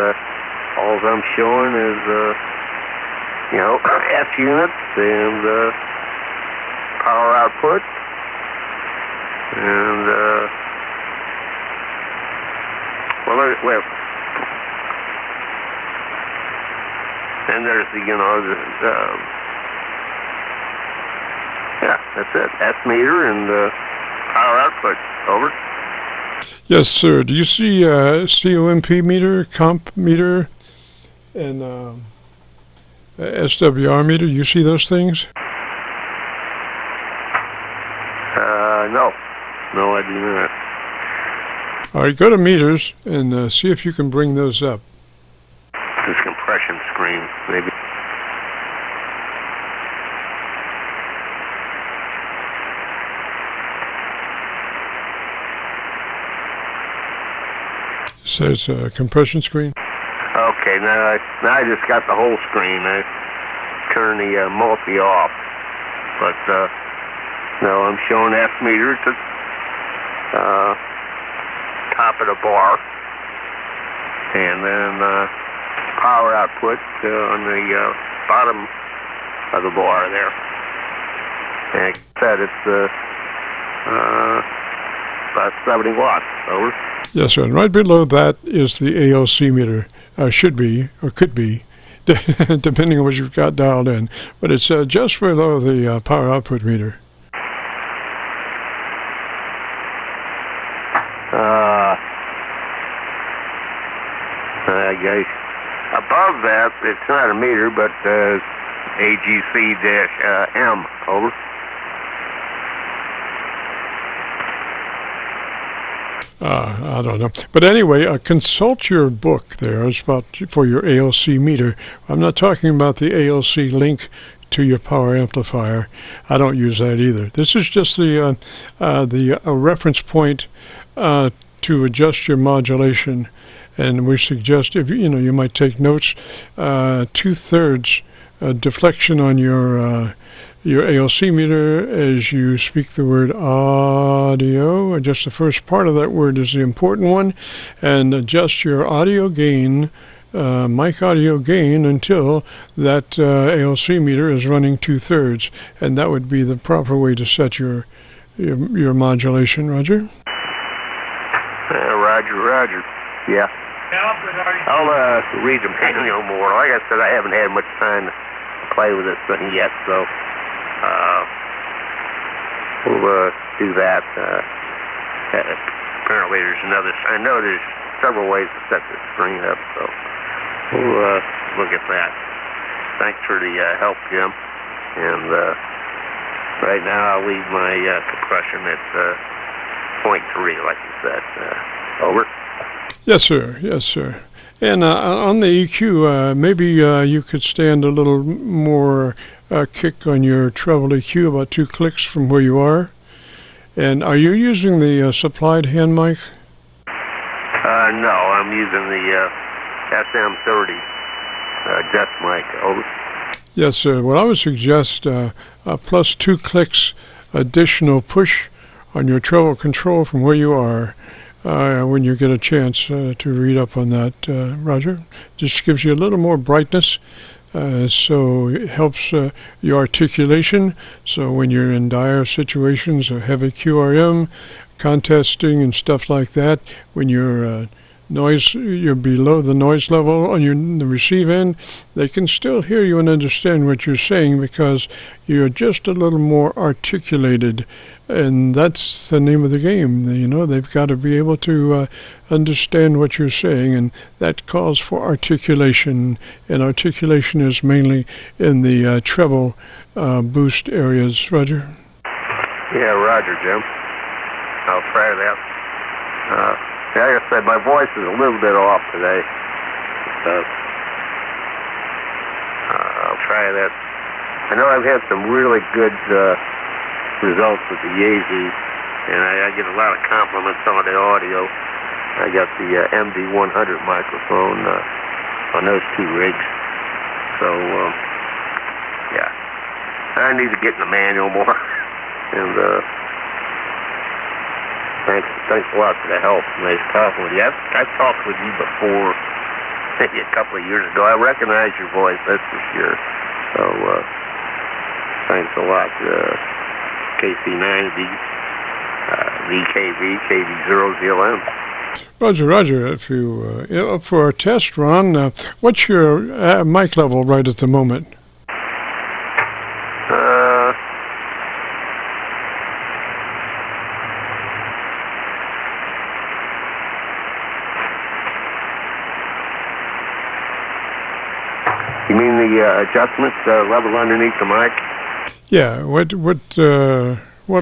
all I'm showing is, you know, F units and power output, and well, and there's the, you know, yeah, that's it. F meter and power output. Over. Yes, sir. Do you see COMP meter, comp meter, and SWR meter? You see those things? No, I do not. All right, go to meters and see if you can bring those up. This compression screen, maybe. It says compression screen. Okay, now I just got the whole screen. I turn the multi off, but no, I'm showing F meter to top of the bar, and then power output on the bottom of the bar there. And like I said, it's about 70 watts. Over. Yes, sir. And right below that is the ALC meter. Should be, or could be, depending on what you've got dialed in. But it's just below the power output meter. Above that, it's not a meter, but AGC-M. Over. I don't know. But anyway, consult your book there. It's about for your ALC meter. I'm not talking about the ALC link to your power amplifier. I don't use that either. This is just the reference point to adjust your modulation. And we suggest, if you might take notes, 2/3 deflection on your ALC meter as you speak the word audio. Just the first part of that word is the important one, and adjust your audio gain, mic audio gain, until that ALC meter is running 2/3, and that would be the proper way to set your modulation. Roger. Roger. Yeah. I'll read the manual more. Like I said, I haven't had much time to play with this thing yet, so we'll do that. Apparently there's I know there's several ways to set this screen up, so we'll look at that. Thanks for the help, Jim. And right now I'll leave my compression at 0.3, like you said. Over. Yes, sir. Yes, sir. And on the EQ, maybe you could stand a little more kick on your treble EQ, about 2 clicks from where you are. And are you using the supplied hand mic? No, I'm using the SM30 desk mic. Over. Yes, sir. Well, I would suggest plus 2 clicks additional push on your treble control from where you are. When you get a chance to read up on that, Roger. Just gives you a little more brightness, so it helps your articulation. So when you're in dire situations of heavy QRM, contesting and stuff like that, when you're noise, you're below the noise level on the receive end, they can still hear you and understand what you're saying because you're just a little more articulated. And that's the name of the game. They've got to be able to understand what you're saying, and that calls for articulation. And articulation is mainly in the treble boost areas. Roger? Yeah, Roger, Jim. I'll try that. Like I said, my voice is a little bit off today. I'll try that. I know I've had some really good results with the Yaesu, and I get a lot of compliments on the audio. I got the MD100 microphone on those two rigs. So, yeah. I need to get in the manual more. And thanks a lot for the help. Nice talking with you. I've talked with you before, maybe a couple of years ago. I recognize your voice, that's for sure. So, thanks a lot. KC9VKV, KV0ZLM. Roger. If you up for a test run, what's your mic level right at the moment? You mean the adjustment level underneath the mic? Yeah. What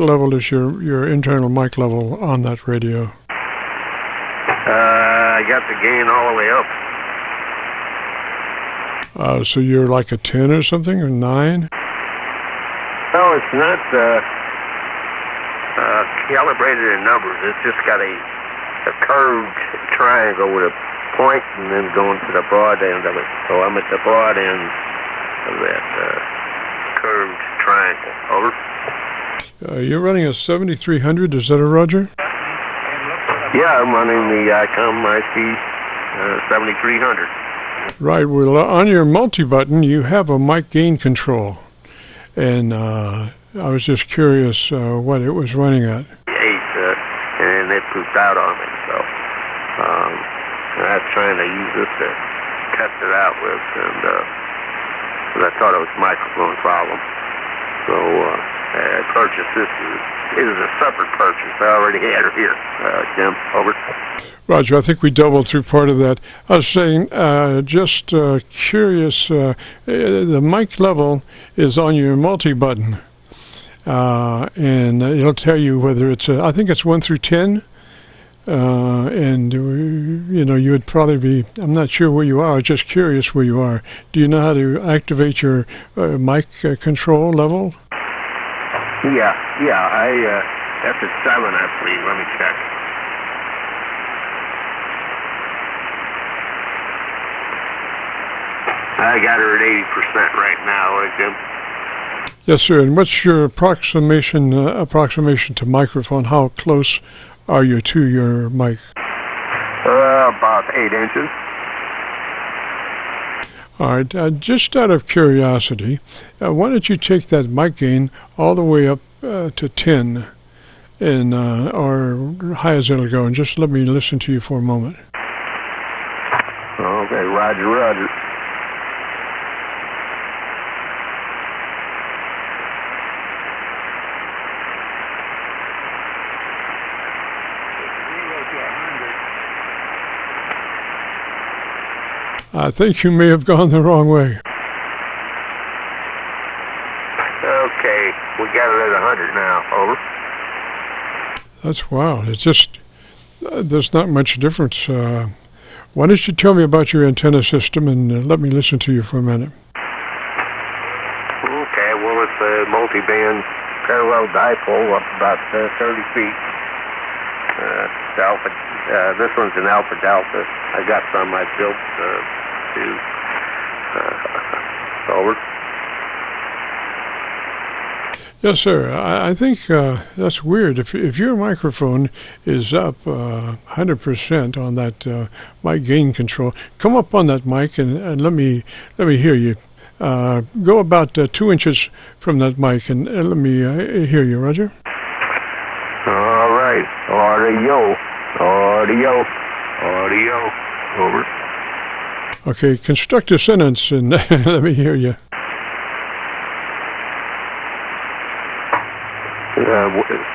level is your internal mic level on that radio? I got the gain all the way up. So you're like a 10 or something, or 9? No, it's not calibrated in numbers. It's just got a curved triangle with a point and then going to the broad end of it. So I'm at the broad end of that curved triangle. Over. You're running a 7300, is that a Roger? Yeah, I'm running the ICOM IC 7300. Right, well, on your multi-button, you have a mic gain control. And I was just curious what it was running at. 8, and it pooped out on me, so I was trying to use this to test it out with, and I thought it was a microphone problem. So I purchased this. It was a separate purchase. I already had it here. Jim, over. Roger, I think we doubled through part of that. I was saying, just curious, the mic level is on your multi-button, and it'll tell you whether it's, I think it's 1 through 10, and, you would probably be, I'm not sure where you are, just curious where you are. Do you know how to activate your mic control level? Yeah, that's at 7, I believe. Let me check. I got her at 80% right now, Jim. Yes, sir. And what's your approximation to microphone? How close are you to your mic? About 8 inches. All right. Just out of curiosity, why don't you take that mic gain all the way up to 10, and or high as it'll go, and just let me listen to you for a moment. Okay, Roger. I think you may have gone the wrong way. Okay, we got it at 100 now. Over. That's wild. It's just, there's not much difference. Why don't you tell me about your antenna system and let me listen to you for a minute. Okay, well, it's a multi-band parallel dipole up about 30 feet. Alpha, this one's an alpha delta. I got some I built to over. Yes, sir. I think that's weird. If your microphone is up 100% on that mic gain control, come up on that mic and let me hear you. Go about 2 inches from that mic and let me hear you, Roger. All right. Audio. Audio. Over. Okay, construct a sentence and let me hear you.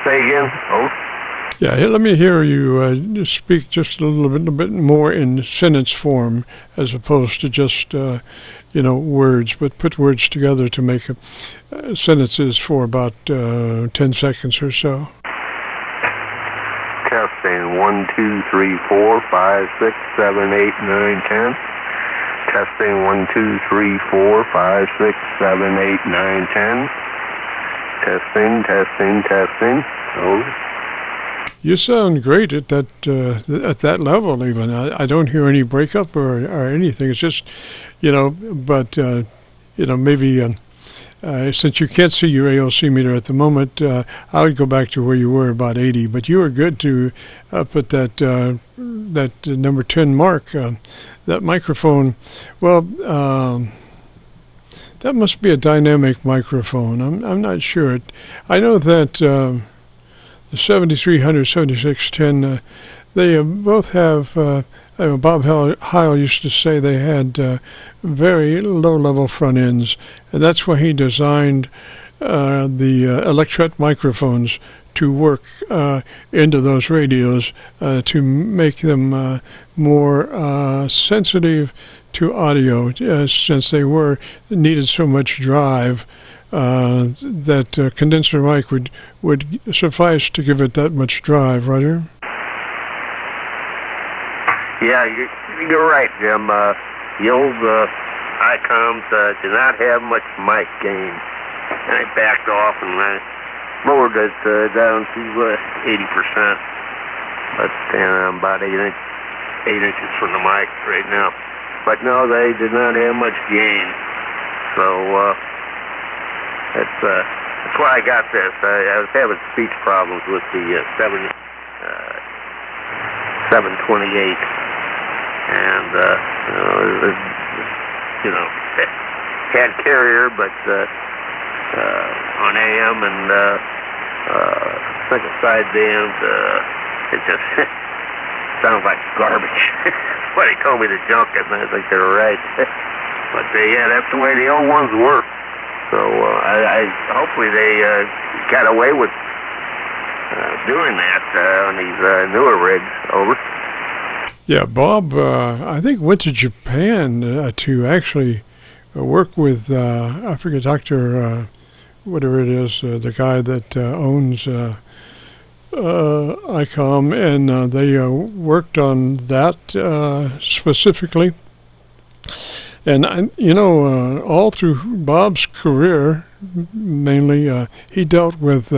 Say again. Over. Yeah, let me hear you speak just a little bit more in sentence form as opposed to just, words, but put words together to make sentences for about 10 seconds or so. Testing 1, 2, 3, 4, 5, 6, 7, 8, 9, 10. Testing 1, 2, 3, 4, 5, 6, 7, 8, 9, 10. Testing. Over. You sound great at that level. Even I don't hear any breakup or anything. It's just, maybe since you can't see your AOC meter at the moment, I would go back to where you were about 80. But you were good to put that number 10 mark. That microphone. Well, that must be a dynamic microphone. I'm not sure. I know that. The 7300, 7610, they both have, Bob Heil used to say they had very low-level front ends, and that's why he designed the electret microphones to work into those radios to make them more sensitive to audio, since they needed so much drive. That condenser mic would suffice to give it that much drive, Roger? Yeah, you're right, Jim. The old ICOMs did not have much mic gain, and I backed off and I lowered it down to 80%. But I'm about 8 inches from the mic right now. But no, they did not have much gain, so. That's why I got this. I was having speech problems with the 728, and had carrier, but on AM and second side bands, it just sounds like garbage. But he told me to junk it, and I think they were right. But that's the way the old ones were. So I hopefully they got away with doing that on these newer rigs. Over. Yeah, Bob, I think went to Japan to actually work with, I forget, Dr. Whatever it is, the guy that owns ICOM, and they worked on that specifically. And, all through Bob's career, mainly, he dealt with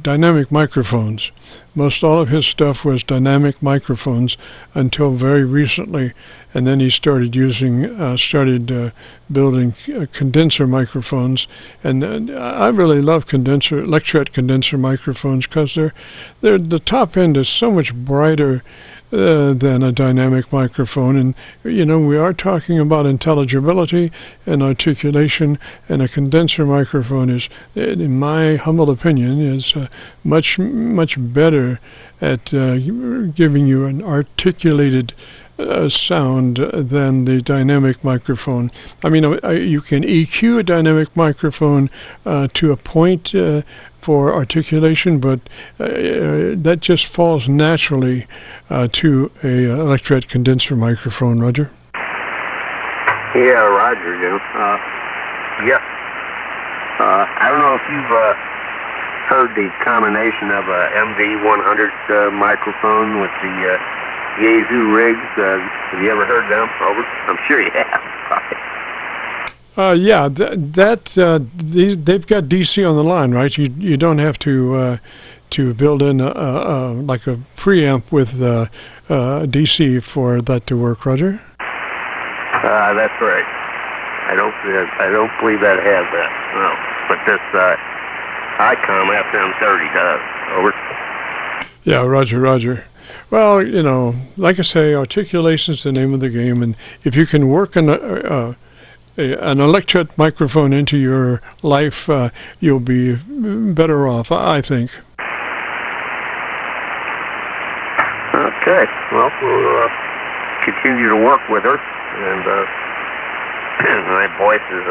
dynamic microphones. Most all of his stuff was dynamic microphones until very recently. And then he started building condenser microphones. And I really love electret condenser microphones because the top end is so much brighter than a dynamic microphone, and we are talking about intelligibility and articulation, and a condenser microphone is, in my humble opinion, is much better at giving you an articulated sound than the dynamic microphone. I mean, you can EQ a dynamic microphone to a point for articulation, but that just falls naturally to a electret condenser microphone, Roger. Yeah, Roger. Yes. I don't know if you've heard the combination of a MV100 microphone with the Yaesu rigs. Have you ever heard them? Over. I'm sure you have. Yeah, they've got DC on the line, right? You don't have to build in like a preamp with DC for that to work, Roger. That's right. I don't believe that has that. No, but this ICOM FM30 does. Over. Yeah, Roger. Well, like I say, articulation's the name of the game, and if you can work an electret microphone into your life, you'll be better off, I think. Okay. Well, we'll continue to work with her, and my voice is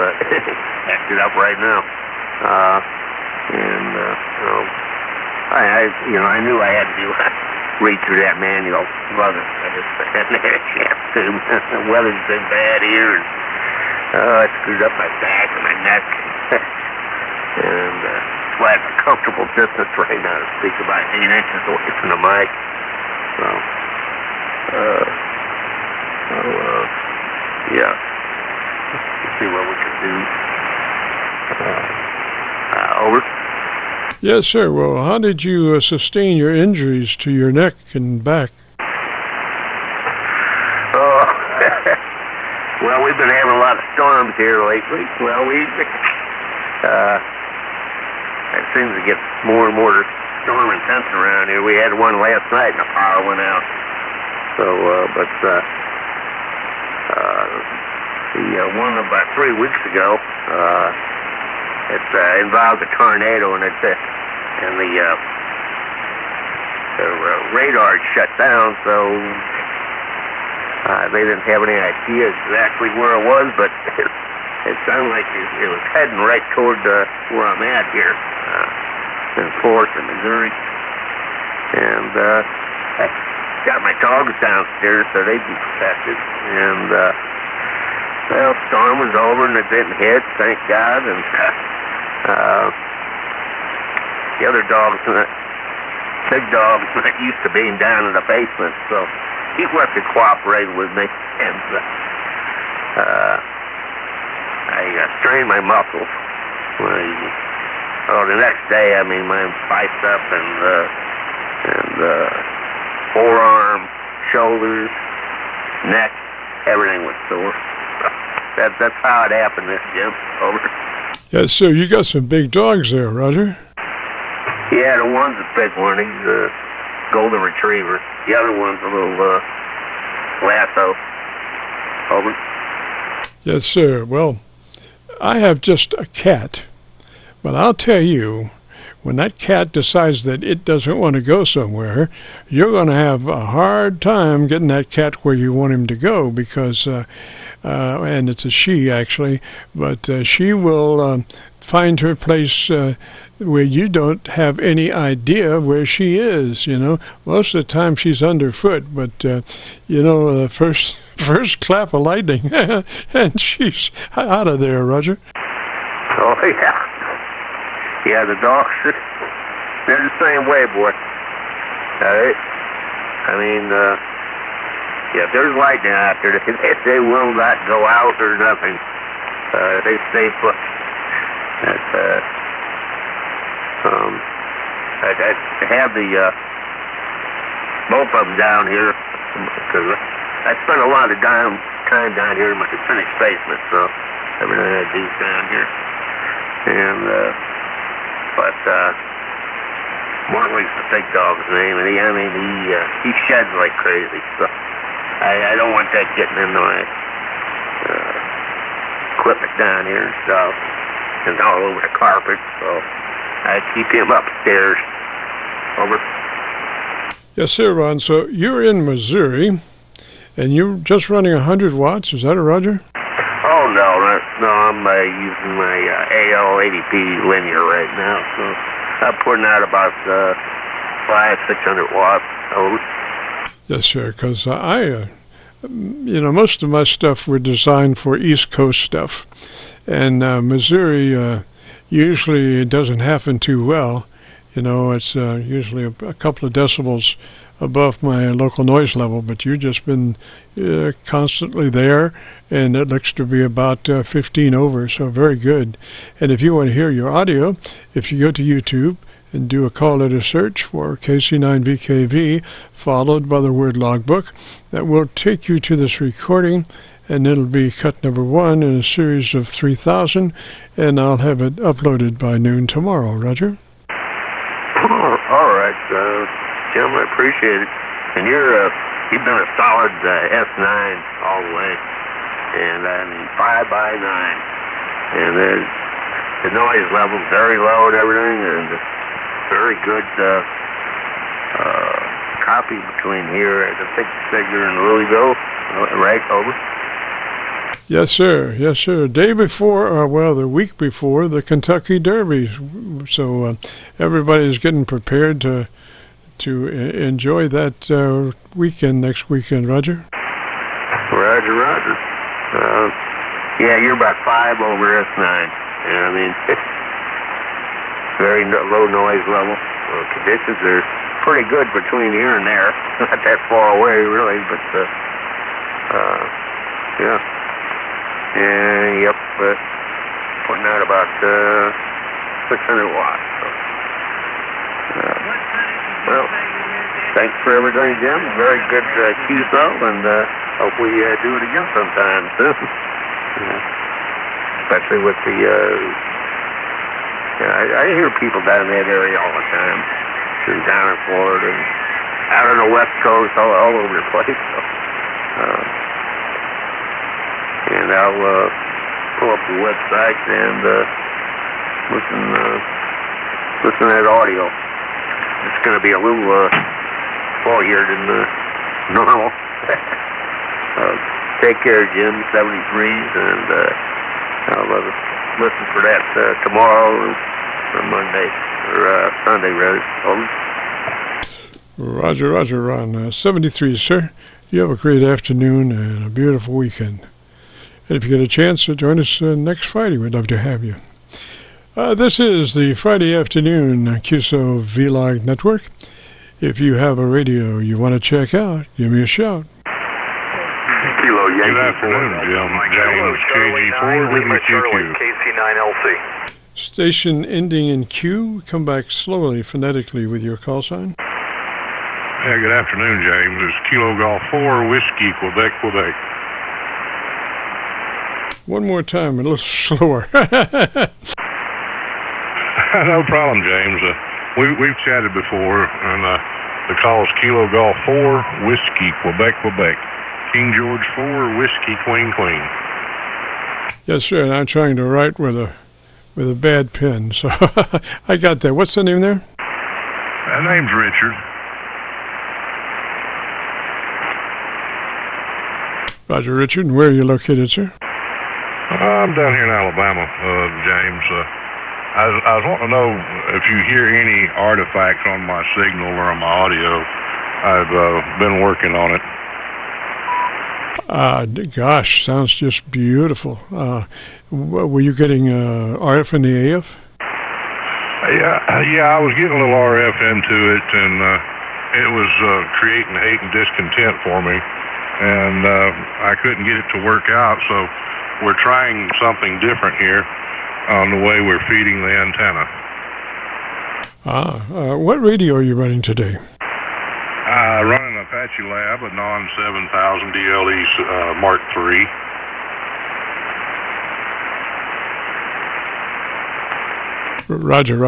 acted up right now. I knew I had to read through that manual. Well, I just had an Aircheck too. The weather's been bad here, and I screwed up my back and my neck. And that's why it's a comfortable distance right now to speak about 8 inches away from the mic. So, yeah. Let's see what we can do. Over. Yes, sir. Well, how did you sustain your injuries to your neck and back? Well, we've been having a lot of storms here lately. Well, it seems to get more and more storm intense around here. We had one last night and the power went out. So, the one about 3 weeks ago, it involved a tornado, and the radar shut down, so they didn't have any idea exactly where it was, but it sounded like it was heading right toward where I'm at here, in Forest, in Missouri. And I got my dogs downstairs so they'd be protected. And well, storm was over and it didn't hit, thank God. And the other dogs, big dogs, not used to being down in the basement, so he must have cooperated with me. And I strained my muscles. The next day, I mean, my bicep and forearm, shoulders, neck, everything was sore. That's how it happened, this Jim. Over. Yes, sir. You got some big dogs there, Roger. Yeah, the one's a big one. He's a golden retriever. The other one's a little lasso. Over. Yes, sir. Well, I have just a cat, but I'll tell you, when that cat decides that it doesn't want to go somewhere, you're going to have a hard time getting that cat where you want him to go because, and it's a she actually, but she will find her place where you don't have any idea where she is, you know. Most of the time she's underfoot, but, the first clap of lightning, and she's out of there, Roger. Oh, yeah. Yeah, the dogs, they're the same way, boy. All right? I mean, if there's lightning out there, they will not go out or nothing. They stay put. I have both of them down here, because I spent a lot of time down here in my finished basement, so everything I do is down here. And, Marley's the big dog's name, and he sheds like crazy, so I don't want that getting into my equipment down here and stuff, and all over the carpet, so I keep him upstairs. Over. Yes, sir, Ron. So you're in Missouri, and you're just running 100 watts. Is that it, Roger? Oh, no, I'm using my AL80P linear right now, so I'm putting out about 500-600 watts. Over. Yes, sir, because most of my stuff were designed for East Coast stuff, and Missouri usually it doesn't happen too well. It's usually a couple of decibels above my local noise level, but you've just been constantly there, and it looks to be about 15 over, so very good. And if you want to hear your audio, if you go to YouTube and do a call letter search for KC9VKV, followed by the word logbook, that will take you to this recording, and it'll be cut number 1 in a series of 3,000, and I'll have it uploaded by noon tomorrow. Roger? All right, Jim, I appreciate it. And you've been a solid S9 all the way, and 5x9, and the noise level's very low and everything, and very good copy between here, I think Sigler and Louisville, right? Over. Yes, sir. Yes, sir. Day before, the week before the Kentucky Derby. So everybody's getting prepared to enjoy that weekend next weekend. Roger. Roger. Yeah, you're about 5 over S9. I mean, it's very low noise level. Conditions are pretty good between here and there. Not that far away, really, but yeah. And yep, putting out about 600 watts. So, well, thanks for everything, Jim. Very good Qso, and hope we do it again sometime soon. Especially with the, I hear people down in that area all the time, down in Florida and out on the West Coast, all over the place. So, and I'll pull up the website and listen to that audio. It's going to be a little foggier than normal. Take care, Jim. 73s, and I'll listen for that tomorrow or Monday or Sunday, rather. Over. Roger, Ron. 73, sir. You have a great afternoon and a beautiful weekend. And if you get a chance to join us next Friday, we'd love to have you. This is the Friday afternoon Qso-Vlog network. If you have a radio you want to check out, give me a shout. Kilo Yankee. Good afternoon, Jim. James KG4 with QQ. KC9LC. Station ending in Q. Come back slowly, phonetically with your call sign. Yeah, good afternoon, James. It's Kilo Golf 4, Whiskey, Quebec, Quebec. One more time, a little slower. No problem, James. We've chatted before, and the call is Kilo Golf 4, Whiskey, Quebec, Quebec. King George 4, Whiskey, Queen, Queen. Yes, sir, and I'm trying to write with a bad pen, so I got that. What's the name there? My name's Richard. Roger, Richard. And where are you located, sir? I'm down here in Alabama, James. I was wanting to know if you hear any artifacts on my signal or on my audio. I've been working on it. Gosh, sounds just beautiful. Were you getting RF and the AF? Yeah, I was getting a little RF into it, and it was creating hate and discontent for me, and I couldn't get it to work out, so we're trying something different here on the way we're feeding the antenna. What radio are you running today? Running an Apache Lab, a non-7000 DLE Mark III. Roger.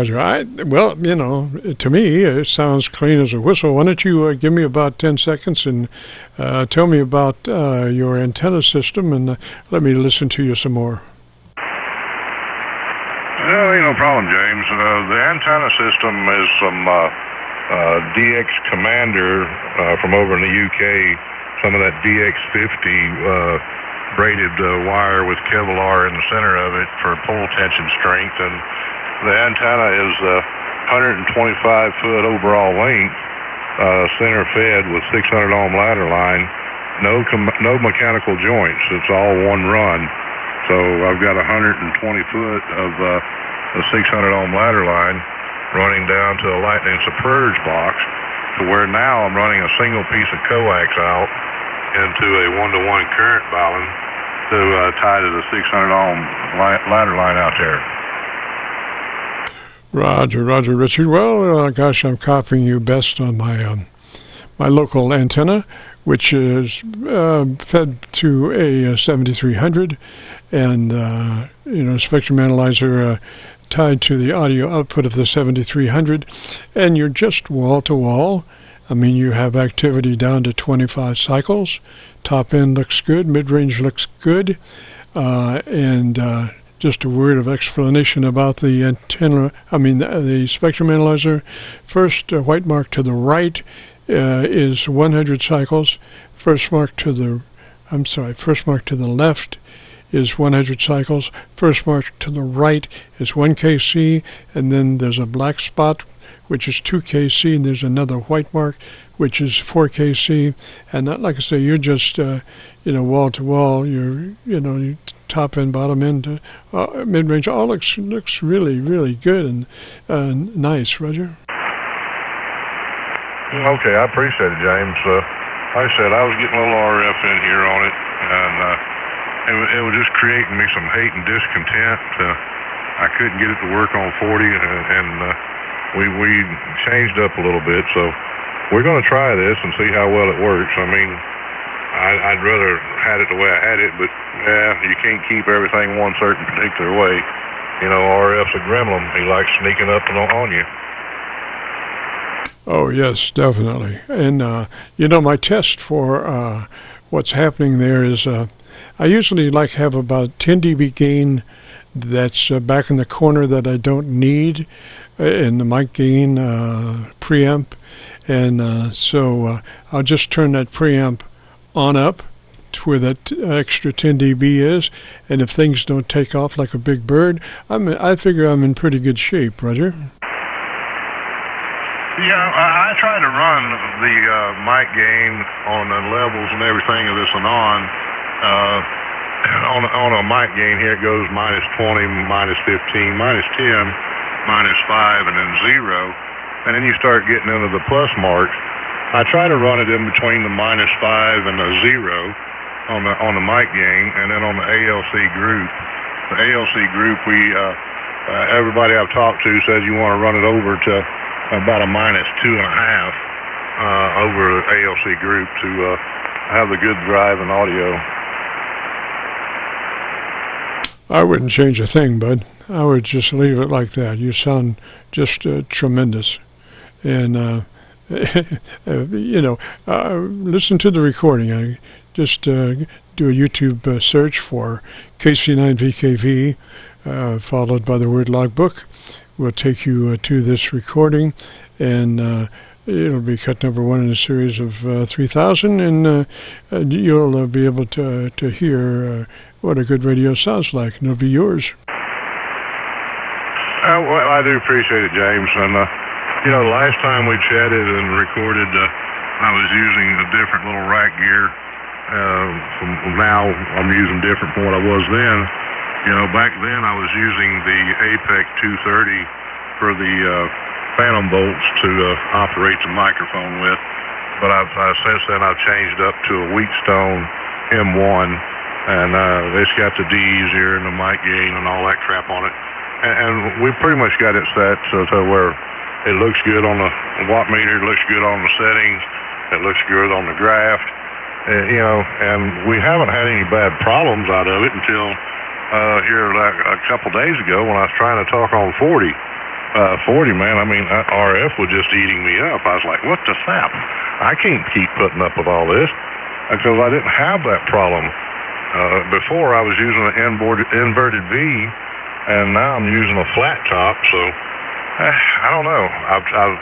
Well, you know, to me, it sounds clean as a whistle. Why don't you give me about 10 seconds and tell me about your antenna system, and let me listen to you some more. No, ain't no problem, James. The antenna system is some DX Commander from over in the UK, some of that DX50 braided wire with Kevlar in the center of it for pole tension strength, and the antenna is 125-foot overall length, center fed with 600 ohm ladder line, no mechanical joints. It's all one run. So I've got 120 foot of a 600 ohm ladder line running down to a lightning submerge box, to where now I'm running a single piece of coax out into a 1-to-1 current balance to tie to the 600 ohm ladder line out there. Roger, Richard. Well, gosh, I'm copying you best on my my local antenna, which is fed to a 7300, and spectrum analyzer tied to the audio output of the 7300, and you're just wall to wall. I mean, you have activity down to 25 cycles. Top end looks good, mid range looks good, and just a word of explanation about the antenna, the spectrum analyzer. First, white mark to the right is 100 cycles. First mark to the left is 100 cycles. First mark to the right is 1 kc, and then there's a black spot, which is 2 kc, and there's another white mark, which is 4 kc. And not, like I say, you're just, wall to wall. You top end, bottom end, mid-range. All looks really, really good and nice, Roger. Okay, I appreciate it, James. Like I said, I was getting a little RF in here on it, and it was just creating me some hate and discontent. I couldn't get it to work on 40, and we changed up a little bit, so we're going to try this and see how well it works. I mean, I'd rather had it the way I had it, but you can't keep everything one certain particular way. RF's a gremlin. He likes sneaking up on you. Oh, yes, definitely. And, my test for what's happening there is I usually have about 10 dB gain that's back in the corner that I don't need in the mic gain preamp. And so I'll just turn that preamp on up to where that extra 10 dB is. And if things don't take off like a big bird, I figure I'm in pretty good shape, Roger. Yeah, I try to run the mic gain on the levels and everything of this on a mic gain here. It goes -20, -15, -10, -5, and then 0. And then you start getting into the plus marks. I try to run it in between the -5 and the 0 on the mic gain, and then on the ALC group. The ALC group, everybody I've talked to says you want to run it over to about a -2.5 over the ALC group to have a good drive and audio. I wouldn't change a thing, bud. I would just leave it like that. You sound just tremendous. And, listen to the recording. I just do a YouTube search for KC9VKV, followed by the word logbook. Will take you to this recording, and it'll be cut number 1 in a series of 3,000, and you'll be able to hear what a good radio sounds like, and it'll be yours. Well, I do appreciate it, James. And last time we chatted and recorded, I was using a different little rack gear. Now I'm using different from what I was then. Back then I was using the APEC 230 for the phantom bolts to operate the microphone with, but since then I've changed up to a Wheatstone M1, and it's got the D-easier and the mic gain and all that crap on it, and we pretty much got it set so where it looks good on the watt meter, it looks good on the settings, it looks good on the graft, and we haven't had any bad problems out of it until here a couple days ago when I was trying to talk on 40, man, I mean, RF was just eating me up. I was like, what the sap? I can't keep putting up with all this, because I didn't have that problem. Before I was using an inverted V, and now I'm using a flat top, so I don't know.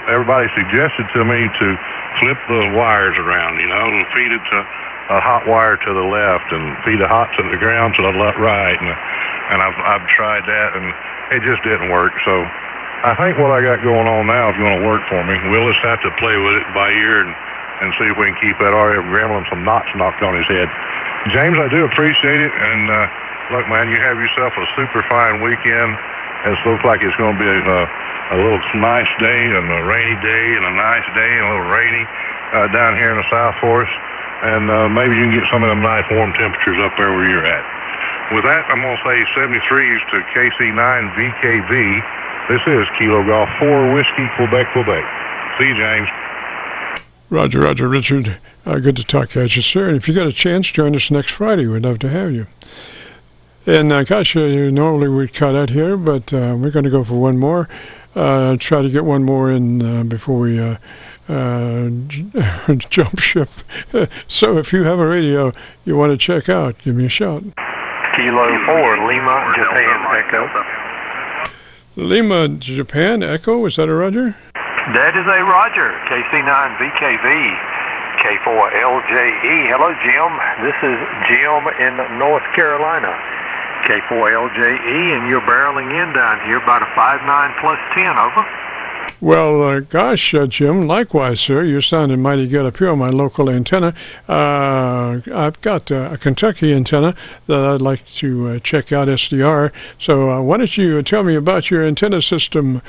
Everybody suggested to me to flip the wires around, to feed it to a hot wire to the left and feed a hot to the ground to the right, and I've tried that, and it just didn't work. So I think what I got going on now is going to work for me. We'll just have to play with it by ear and see if we can keep that RF gremlin some knots knocked on his head. James, I do appreciate it, and look, man, you have yourself a super fine weekend. It looks like it's going to be a little nice day and a rainy day and a nice day and a little rainy down here in the South Forest. And maybe you can get some of them nice warm temperatures up there where you're at. With that, I'm going to say 73s to KC9VKV. This is Kilo Golf 4 Whiskey, Quebec, Quebec. See you, James. Roger, Richard. Good to talk at you, sir. And if you got a chance, join us next Friday. We'd love to have you. And gosh, normally we'd cut out here, but we're going to go for one more. Try to get one more in before we jump ship. So if you have a radio you want to check out, give me a shout. Kilo 4, Lima, Japan, Echo. Lima, Japan, Echo, is that a Roger? That is a Roger, KC9VKV, K4LJE. Hello, Jim. This is Jim in North Carolina, K4LJE, and you're barreling in down here about a 5.9 plus 10, over. Well, gosh, Jim, likewise, sir. You're sounding mighty good up here on my local antenna. I've got a Kentucky antenna that I'd like to check out SDR. So why don't you tell me about your antenna system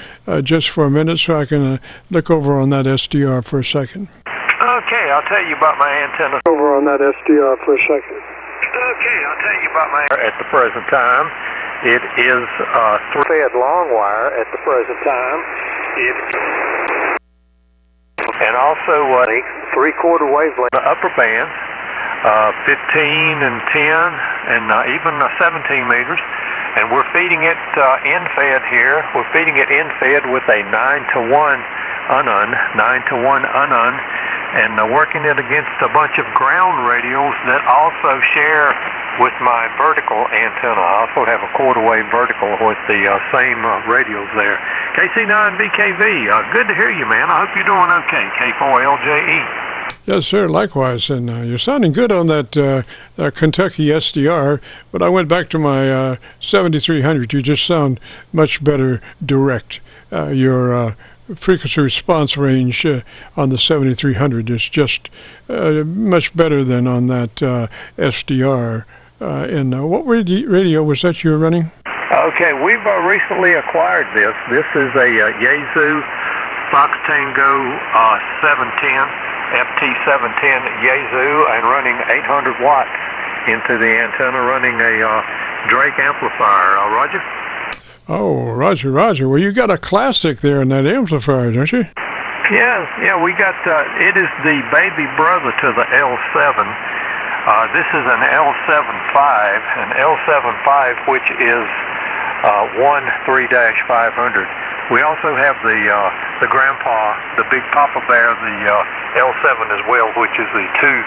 just for a minute so I can look over on that SDR for a second. Okay, I'll tell you about my antenna. Over on that SDR for a second. Okay, I'll tell you about my... At the present time, it is fed long wire at the present time. And also three-quarter wavelength, the upper band, 15 and 10 and even 17 meters. And we're feeding it in-fed here. We're feeding it in-fed with a 9-to-1 unun, 9-to-1 unun, and working it against a bunch of ground radials that also share with my vertical antenna. I also have a quarter wave vertical with the same radials there. KC9VKV, good to hear you, man. I hope you're doing okay. K4LJE. Yes, sir, likewise. And you're sounding good on that Kentucky SDR, but I went back to my 7300. You just sound much better direct. Your frequency response range on the 7300 is just much better than on that SDR. And what radio was that you were running? Okay, we've recently acquired this. This is a Yaesu Fox Tango 710, FT710 Yaesu, and running 800 watts into the antenna, running a Drake amplifier. Roger? Oh, Roger, Roger. Well, you got a classic there in that amplifier, don't you? Yeah, we got, it is the baby brother to the L7. This is an L75, which is 13-500. We also have the grandpa, the big Papa Bear, the L7 as well, which is the two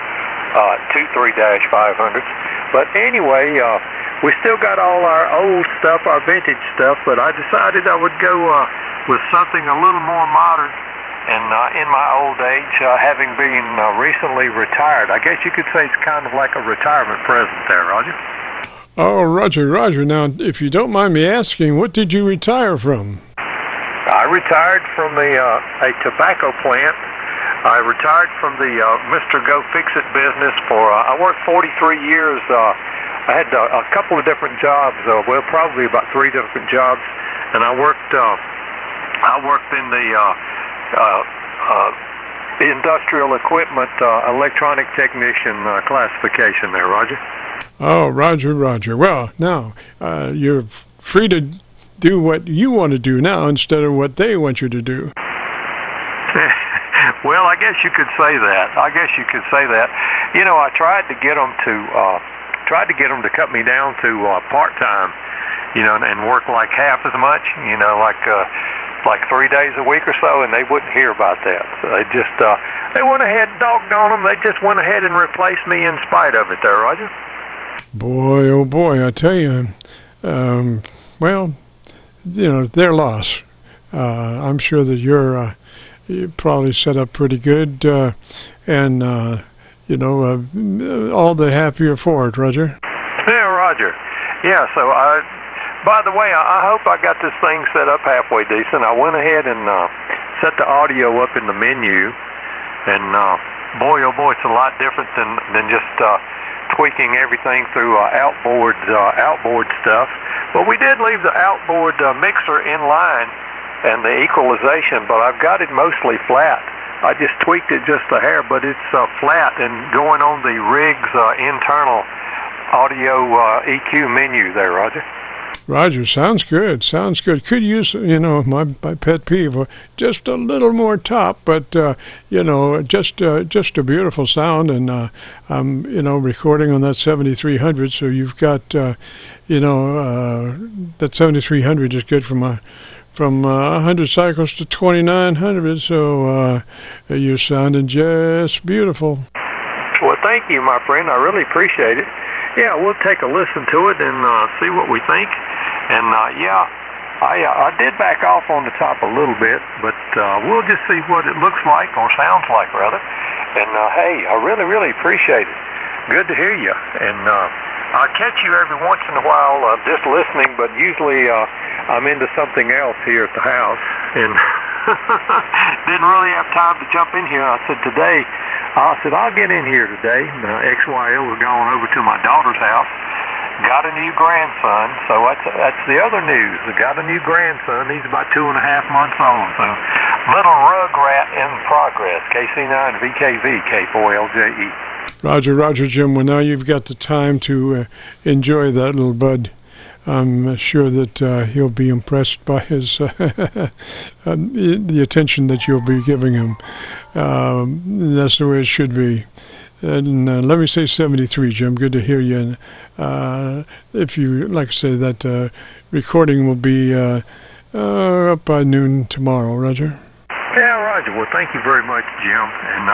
3-500s. But anyway, we still got all our old stuff, our vintage stuff, but I decided I would go with something a little more modern. And in my old age, having been recently retired, I guess you could say it's kind of like a retirement present there, Roger. Oh, Roger, Roger. Now, if you don't mind me asking, what did you retire from? I retired from a tobacco plant. I retired from the Mr. Go Fix It business for, I worked 43 years. I had a couple of different jobs, well, probably about 3 different jobs. And I worked in the industrial equipment, electronic technician classification there, Roger. Oh, Roger, Roger. Well, now, you're free to do what you want to do now instead of what they want you to do. Well, I guess you could say that. You know, I tried to get them to cut me down to part-time, you know, and work like half as much, you know, like 3 days a week or so, and they wouldn't hear about that. So they just, they went ahead, doggone them, they just went ahead and replaced me in spite of it there, Roger. Boy, oh boy, I tell you, well, you know, their loss. I'm sure that you're probably set up pretty good, and, you know, all the happier for it, Roger. Yeah, Roger. Yeah, so by the way, I hope I got this thing set up halfway decent. I went ahead and set the audio up in the menu, and boy, oh boy, it's a lot different than just tweaking everything through outboard stuff. But we did leave the outboard mixer in line and the equalization, but I've got it mostly flat. I just tweaked it just a hair, but it's flat and going on the rig's internal audio EQ menu there, Roger. Roger, sounds good. Could use, you know, my pet peeve, just a little more top, but, you know, just a beautiful sound. And I'm, you know, recording on that 7300, so you've got, you know, that 7300 is good from 100 cycles to 2900, so you're sounding just beautiful. Well, thank you, my friend. I really appreciate it. Yeah, we'll take a listen to it and see what we think. And yeah, I did back off on the top a little bit, but we'll just see what it looks like, or sounds like, rather. And, hey, I really, really appreciate it. Good to hear you. And I catch you every once in a while just listening, but usually I'm into something else here at the house. And didn't really have time to jump in here. I said, I'll get in here today. And, XYL was going over to my daughter's house. Got a new grandson, so that's the other news. I got a new grandson. He's about 2.5 months old. So little rugrat in progress. KC9VKV, K4LJE. Roger, Jim. Well, now you've got the time to enjoy that little bud. I'm sure that he'll be impressed by his the attention that you'll be giving him. That's the way it should be. And let me say 73, Jim. Good to hear you. And if you like I say, that recording will be up by noon tomorrow, Roger. Yeah, Roger. Well, thank you very much, Jim. And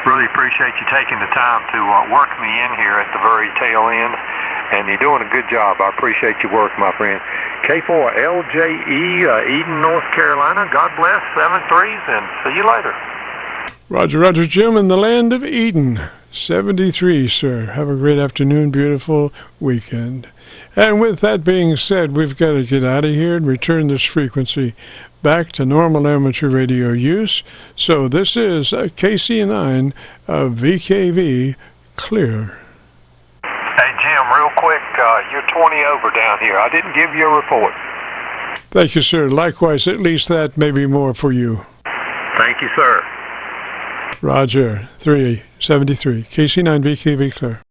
really appreciate you taking the time to work me in here at the very tail end. And you're doing a good job. I appreciate your work, my friend. K4LJE, Eden, North Carolina. God bless, 7-3s, and see you later. Roger, Jim, in the land of Eden. 73, sir. Have a great afternoon, beautiful weekend. And with that being said, we've got to get out of here and return this frequency back to normal amateur radio use. So this is KC9VKV clear. Hey, Jim, real quick, you're 20 over down here. I didn't give you a report. Thank you, sir. Likewise, at least that, maybe more for you. Thank you, sir. Roger, 373, KC9VKV clear.